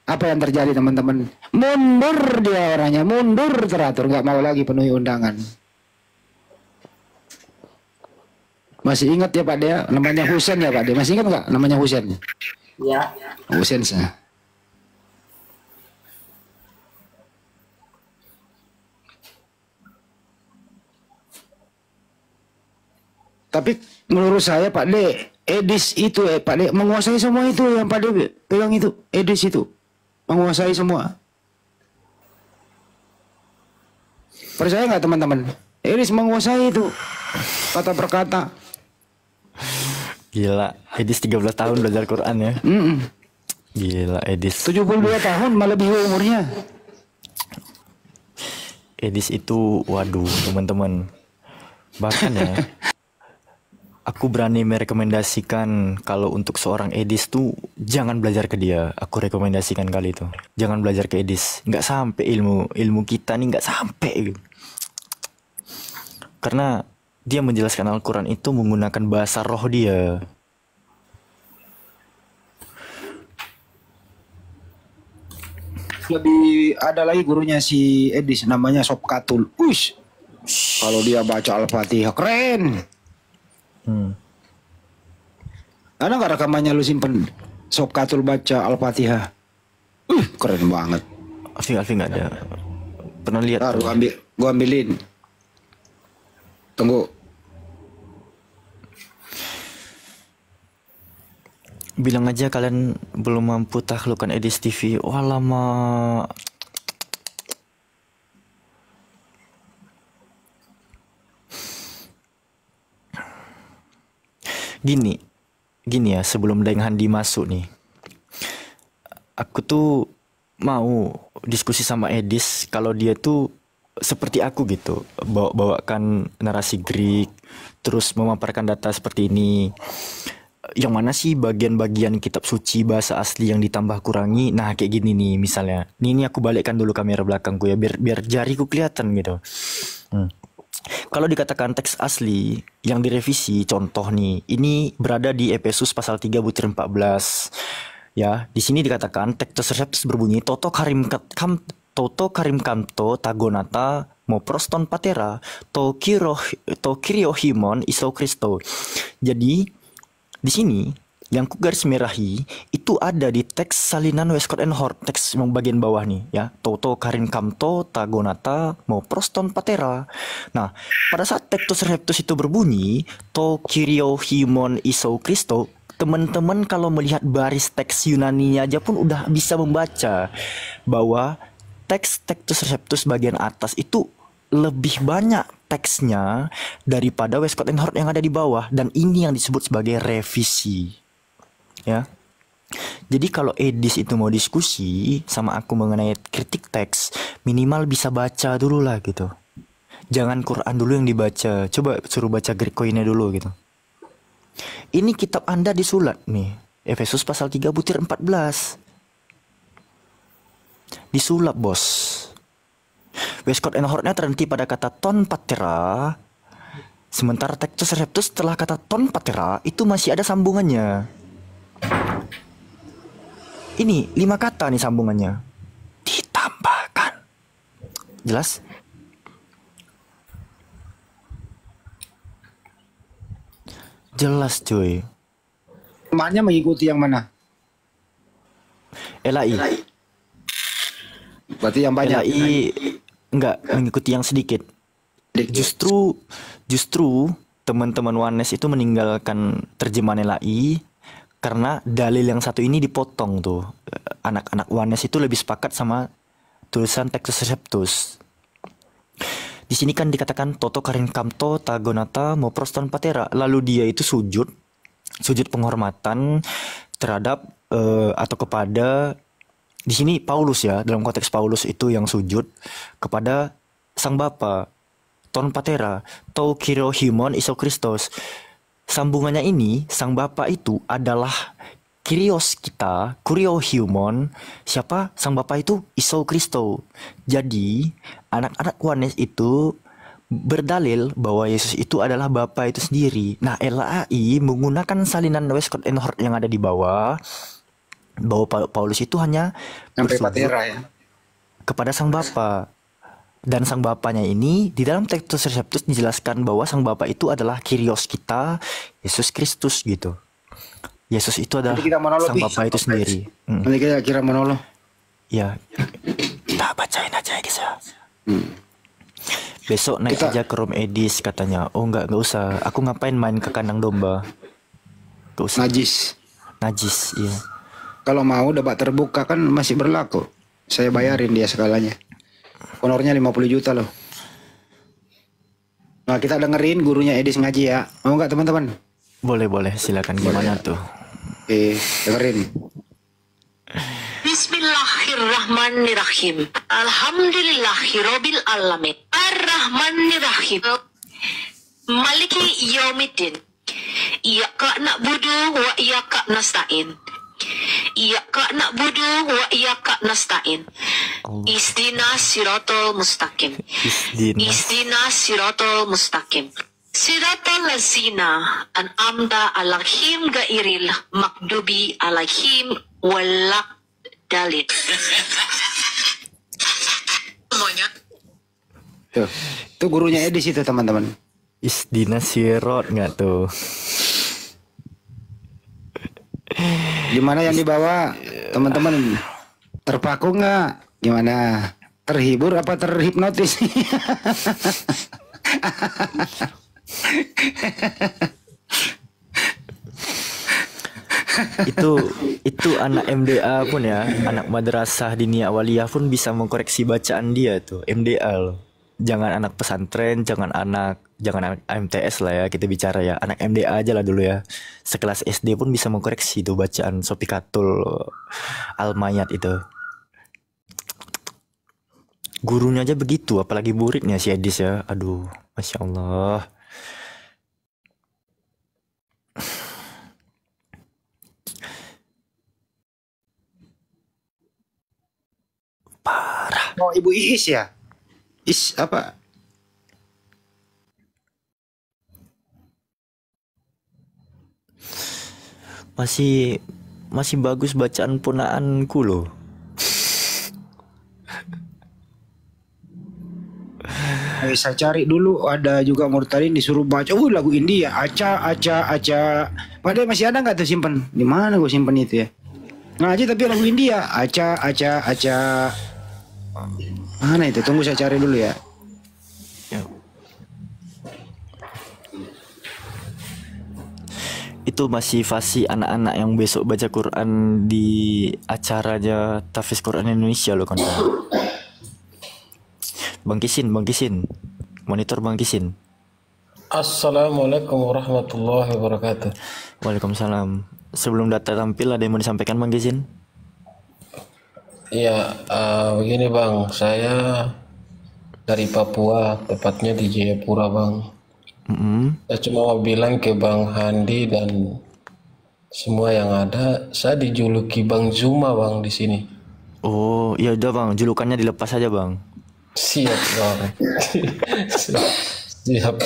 Apa yang terjadi teman-teman? Mundur dia orangnya. Mundur teratur. Nggak mau lagi penuhi undangan. Masih ingat ya Pak Dea? Namanya Husen ya Pak Dea? Masih ingat nggak namanya Husen? Ya. Husen sah. Tapi menurut saya Pak De, Edis itu Pak De menguasai semua itu yang Pak De pegang itu. Edis itu menguasai semua. Percaya nggak teman-teman? Edis menguasai itu kata per kata. Gila, Edis 13 tahun belajar Quran ya. Gila, Edis 72 tahun malah lebih umurnya. Edis itu, waduh teman-teman. Bahkan ya, aku berani merekomendasikan kalau untuk seorang Edis tuh jangan belajar ke dia. Aku rekomendasikan kali itu. Jangan belajar ke Edis. Nggak sampai ilmu kita nih nggak sampai. Karena dia menjelaskan Al-Quran itu menggunakan bahasa roh dia. Lebih ada lagi gurunya si Edis namanya Sobkatul. Ush. Kalau dia baca Al-Fatihah keren. Ada nggak rekamannya lu simpen? Sobkatul baca Al-Fatihah. Keren banget. Alfi nggak ada. Pernah lihat? Gua ambilin. Tunggu. Bilang aja kalian belum mampu taklukkan Edis TV. Oh lama. Gini ya, sebelum Deng Handi masuk nih, aku tuh mau diskusi sama Edis kalau dia tuh seperti aku gitu, bawakan narasi Greek, terus memaparkan data seperti ini. Yang mana sih bagian-bagian kitab suci bahasa asli yang ditambah kurangi? Nah kayak gini nih misalnya. Ini aku balikkan dulu kamera belakangku ya, biar jariku kelihatan gitu. Kalau dikatakan teks asli yang direvisi, contoh nih, ini berada di Efesus pasal 3 butir 14. Ya, di sini dikatakan teks tersebut berbunyi Toto karim kamto tagonata mo proston patera to kiriohimon iso Kristo. Jadi di sini yang ku garis merahi itu ada di teks salinan Westcott and Hort, teks yang bagian bawah nih ya. Toto karin kamto tagonata mo proston patera. Nah, pada saat Tectus Reptus itu berbunyi to kirio himon iso Kristo, teman-teman kalau melihat baris teks Yunani aja pun udah bisa membaca bahwa teks Tectus Reptus bagian atas itu lebih banyak teksnya daripada Westcott and Hort yang ada di bawah, dan ini yang disebut sebagai revisi. Ya. Jadi kalau Edis itu mau diskusi sama aku mengenai kritik teks, minimal bisa baca dulu lah gitu. Jangan Quran dulu yang dibaca, coba suruh baca Greek koinnya dulu gitu. Ini kitab Anda disulat nih, Efesus pasal 3 butir 14. Disulap bos. Westcott and Hort-nya terhenti pada kata ton patera, sementara Tectus Reptus setelah kata ton patera itu masih ada sambungannya. Ini 5 kata nih sambungannya. Ditambahkan. Jelas? Jelas cuy. Maknya mengikuti yang mana? LAI. Berarti yang banyak. LAI enggak mengikuti yang sedikit. Justru teman-teman Wanes itu meninggalkan terjemahan LAI karena dalil yang satu ini dipotong tuh. Anak-anak Wanes itu lebih sepakat sama tulisan Tectus Reptus. Di sini kan dikatakan Toto karin kamto tagonata mo proston patera. Lalu dia itu sujud penghormatan terhadap atau kepada, di sini Paulus ya, dalam konteks Paulus itu yang sujud kepada Sang Bapa, ton patera, to kirohimon iso Kristos. sambungannya ini, sang bapak itu adalah Kyrios kita, Kuriohumon. Siapa? Sang bapak itu Iso Kristo. Jadi anak-anak Oneness itu berdalil bahwa Yesus itu adalah Bapa itu sendiri. Nah, LAI menggunakan salinan Westcott and Hort yang ada di bawah, bahwa Paulus itu hanya bersujud kepada Sang Bapa. Dan Sang Bapanya ini di dalam Textus Receptus dijelaskan bahwa Sang Bapa itu adalah Kyrios kita, Yesus Kristus gitu. Yesus itu adalah Sang Bapa itu sendiri. Nanti kita kira monolog. Ya, kita bacain aja ya guys ya. Besok naik aja ke room Edis katanya. Oh enggak usah. Aku ngapain main ke kandang domba? Gak usah. Najis, iya. Kalau mau debat terbuka kan masih berlaku. Saya bayarin dia segalanya. Honornya 50 juta loh. Nah, kita dengerin gurunya Edis ngaji ya. Mau nggak teman-teman? Boleh, silakan. Gimana tuh? Oke, dengerin. Bismillahirrahmanirrahim. Alhamdulillahirabbil alamin. Ar-Rahmanirrahim. Maliki yaumiddin. Iyyaka na'budu wa iyyaka nasta'in. Iyyaka na'budu wa iyyaka nasta'in. Ihdinas siratal mustaqim. Ihdinas siratal mustaqim. Siratal ladzina an'amta 'alaihim ghairil maghdubi 'alaihim waladdallin. Semuanya. Tuh, itu gurunya Edis itu teman-teman. Ihdinas sirat nggak tuh? Gimana yang dibawa teman-teman? Terpaku nggak? Gimana? Terhibur apa terhipnotis? itu anak MDA pun ya, anak madrasah diniyah awaliyah pun bisa mengkoreksi bacaan dia tuh. MDA loh. Jangan anak pesantren, jangan anak MTS lah ya, kita bicara ya. Anak MDA aja lah dulu ya. Sekelas SD pun bisa mengkoreksi tuh bacaan Sopikatul Al-Mayat itu. Gurunya aja begitu, apalagi muridnya si Edis ya. Aduh, Masya Allah. Parah. Oh, Ibu Is ya? Is apa? Masih bagus bacaan ponaanku loh. Saya cari dulu, ada juga Murtadin disuruh baca lagu India, aca. Padahal masih ada nggak tuh simpen? Di mana gue simpen itu ya? Ngaji tapi lagu India, aca. Mana itu? Tunggu saya cari dulu ya. Itu masih fasih anak-anak yang besok baca Quran di acaranya Tahfiz Quran Indonesia loh kan. Bang Kisin. Monitor Bang Kisin. Assalamualaikum warahmatullahi wabarakatuh. Waalaikumsalam. Sebelum data tampil ada yang mau disampaikan Bang Kisin? Iya, begini Bang, saya dari Papua, tepatnya di Jayapura Bang. Saya cuma mau bilang ke Bang Handi dan semua yang ada, saya dijuluki Bang Zuma Bang di sini. Oh, ya udah Bang, julukannya dilepas aja Bang. Siap Bang. siap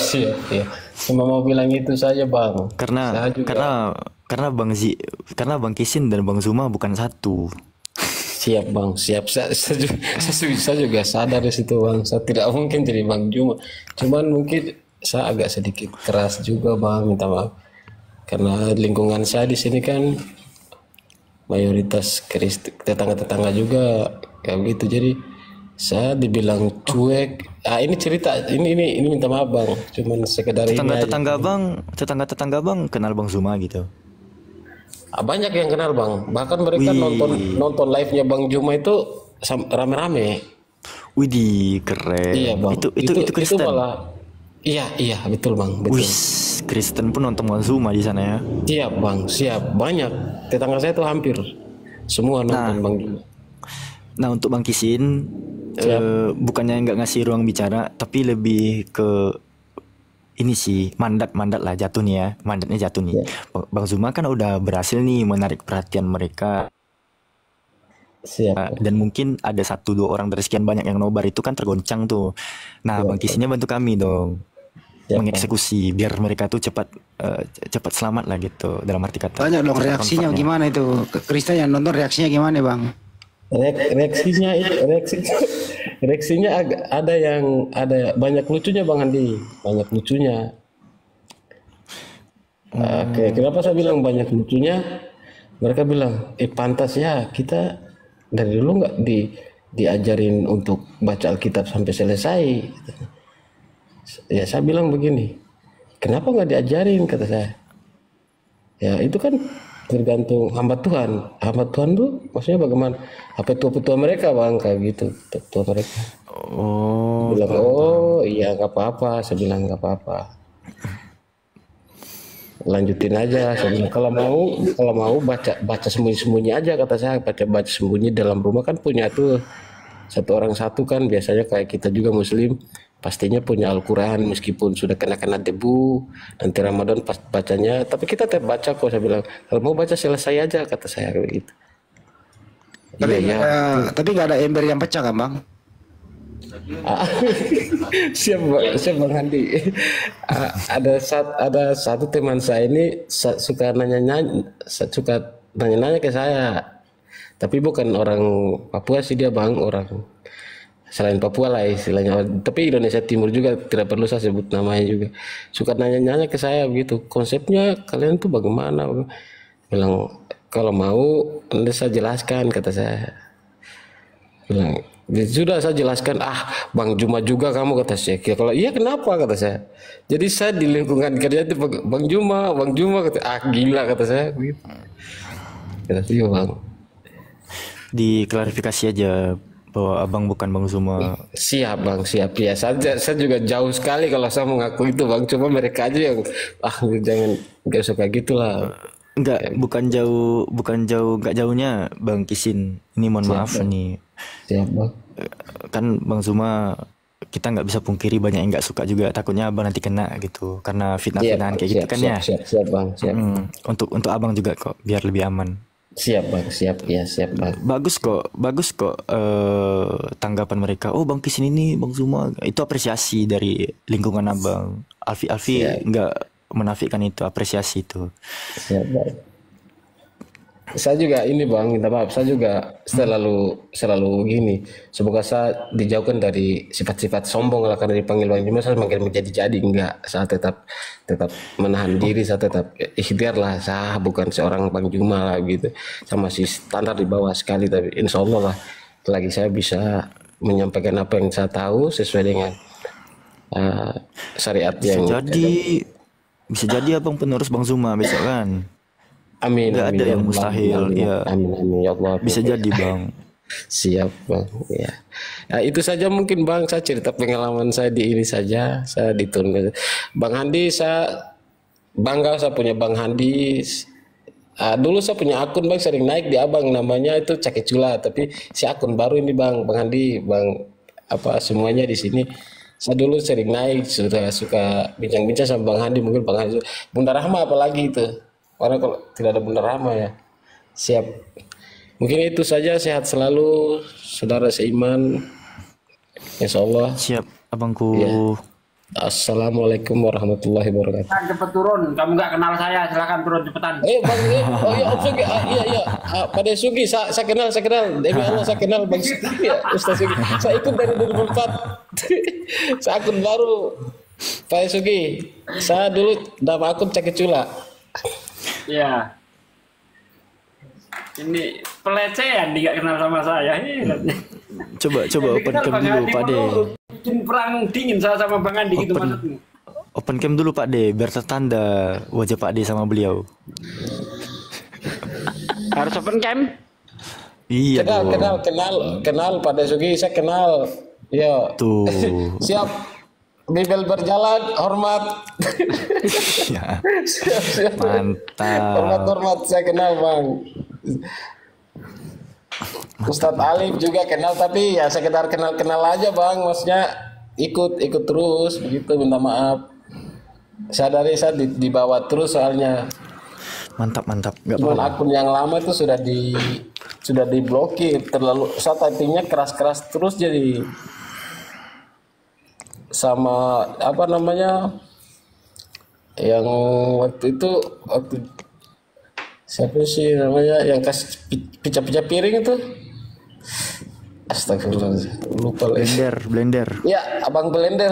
ya. Cuma mau bilang itu saja Bang. Karena Bang Kisin dan Bang Zuma bukan satu. Siap Bang, siap. Saya juga sadar di situ Bang. Saya tidak mungkin jadi Bang Zuma. Cuman mungkin saya agak sedikit keras juga Bang, minta maaf. Karena lingkungan saya di sini kan mayoritas Kristen, tetangga-tetangga juga kayak begitu. Jadi saya dibilang cuek. Ini cerita, ini minta maaf Bang. Cuman sekedar tetangga-tetangga Bang kenal Bang Zuma gitu. Banyak yang kenal Bang. Bahkan mereka nonton live-nya Bang Zuma itu rame-rame. Widih, keren. Iya Bang. Itu Kristen. Itu malah Iya betul Bang, betul. Wis, Kristen pun nonton Bang Zuma di sana ya. Siap Bang, siap. Banyak. Tetangga saya tuh hampir semua nonton Bang Zuma. Nah, untuk Bang Kisin bukannya nggak ngasih ruang bicara, tapi lebih ke ini sih mandat lah jatuh nih ya, mandatnya jatuh nih. Bang Zuma kan udah berhasil nih menarik perhatian mereka. Siap. Dan mungkin ada 1-2 orang dari sekian banyak yang nobar itu kan tergoncang tuh. Nah, Bang Kis ini bantu kami dong mengeksekusi biar mereka tuh cepat selamat lah gitu dalam arti kata. Banyak dong reaksinya gimana itu? Kristen yang nonton reaksinya gimana Bang? Reaksinya ada banyak lucunya Bang Andi, banyak lucunya. Oke, kenapa saya bilang banyak lucunya? Mereka bilang, pantas ya kita dari dulu nggak diajarin untuk baca Alkitab sampai selesai. Ya saya bilang begini, kenapa nggak diajarin kata saya. Ya itu kan tergantung hamba Tuhan. Hamba Tuhan tuh maksudnya bagaimana? Apa petua mereka Bang kayak gitu, petua mereka. Bilang iya nggak apa-apa. Saya bilang nggak apa-apa. Lanjutin aja. Saya bilang kalau mau baca sembunyi-sembunyi aja kata saya. Baca sembunyi dalam rumah kan punya tuh satu orang satu kan biasanya kayak kita juga Muslim. Pastinya punya Al-Quran meskipun sudah kena debu nanti Ramadan pas bacanya tapi kita tetap baca kok saya bilang kalau mau baca selesai aja kata saya gitu. Tapi nggak ada ember yang pecah kan Bang? siap Bang Handi. Ada satu teman saya ini suka nanya ke saya tapi bukan orang Papua sih dia Bang, orang selain Papua lah istilahnya, tapi Indonesia Timur juga tidak perlu saya sebut namanya juga. Suka nanya-nanya ke saya begitu, konsepnya kalian tuh bagaimana? Bilang kalau mau nanti saya jelaskan kata saya. Bilang sudah saya jelaskan. Bang Juma juga kamu kata saya. Kalau iya kenapa kata saya. Jadi saya di lingkungan kerja itu Bang Juma kata gila kata saya. Kata saya Bang. Diklarifikasi aja bahwa abang bukan Bang Zuma. Siap Bang, siap ya. Saya juga jauh sekali kalau saya mengaku itu Bang. Cuma mereka aja yang jangan nggak usah kayak gitulah. Bukan nggak jauhnya Bang Kisin. Ini mohon maaf nih. Siap Bang. Kan Bang Zuma kita nggak bisa pungkiri banyak yang nggak suka juga. Takutnya abang nanti kena gitu karena fitnah-fitnahan kayak gitu kan ya. Siap Bang. Siap. Untuk abang juga kok biar lebih aman. Siap Bang, siap Bang. Bagus kok tanggapan mereka. Bang Kisin ini Bang Zuma itu apresiasi dari lingkungan abang. Alfi nggak menafikan itu, apresiasi itu. Siap Bang. Saya juga ini Bang, minta maaf. Saya juga selalu gini. Semoga saya dijauhkan dari sifat-sifat sombong lah karena dipanggil Bang Juma saya makin menjadi enggak. Saya tetap menahan diri, saya tetap ikhtiar lah. Saya bukan seorang Bang Juma lah gitu. Saya masih standar di bawah sekali tapi insya Allah lah lagi saya bisa menyampaikan apa yang saya tahu sesuai dengan syariat yang bisa jadi abang penerus Bang Zuma besok kan. Amin. Nggak ada yang mustahil. Amin ya Allah. Bisa jadi Bang. Siap Bang. Ya. Nah, itu saja mungkin Bang saya cerita pengalaman saya di ini saja. Saya ditunggu. Bang Handi saya bangga saya punya Bang Handi. Dulu saya punya akun Bang sering naik di abang namanya itu Cakecula tapi si akun baru ini Bang Handi Bang semuanya di sini. Saya dulu sering naik suka bincang-bincang sama Bang Handi mungkin Bang Handi Bunda Rahma apalagi itu. Karena kalau tidak ada Bunda Rahma ya. Siap. Mungkin itu saja, sehat selalu saudara seiman. Insyaallah. Siap abangku. Ya. Assalamualaikum warahmatullahi wabarakatuh. Cepat turun, kamu nggak kenal saya, silakan turun cepetan. Bang, Om Sugi, iya. Pada Sugi, saya kenal. Demi Allah saya kenal Bang Sugi, ya, Ustaz Sugi. Saya ikut dari 2004. Saya akun baru. Pak Sugi, saya dulu nama akun Cakecula. Iya. Ini pelecehan dia kenal sama saya. Coba open cam dulu Pak De. Bikin perang dingin saya sama Bang Andi gitu maksudnya. Open cam dulu Pak De biar tertanda wajah Pak De sama beliau. Harus open cam? Iya. Kenal Pak De Sugi, saya kenal. Ya. Tuh. Siap. Bibel berjalan, hormat. Ya. Siap. Mantap. Hormat, saya kenal Bang. Ustadz Alif juga kenal, tapi ya sekedar kenal aja Bang. Maksudnya ikut terus begitu, minta maaf. Saya di bawah terus soalnya. Mantap. Nggak Cuman apa-apa. akun yang lama itu sudah diblokir, terlalu saya typingnya keras terus jadi sama apa namanya yang waktu siapa sih namanya yang kasih pica-pica piring itu. Astagfirullah, lupa lagi. Blender. Ya, Abang Blender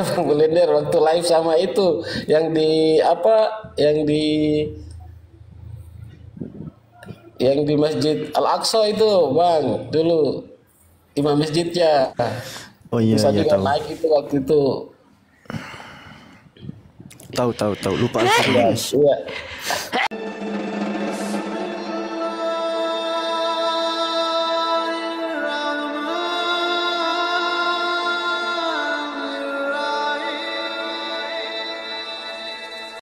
waktu live sama itu yang di Masjid Al-Aqsa itu, Bang. Dulu imam masjidnya. Oh iya, Bisa juga tahu. naik itu waktu itu. Tahu. Lupa Alfie. Iya.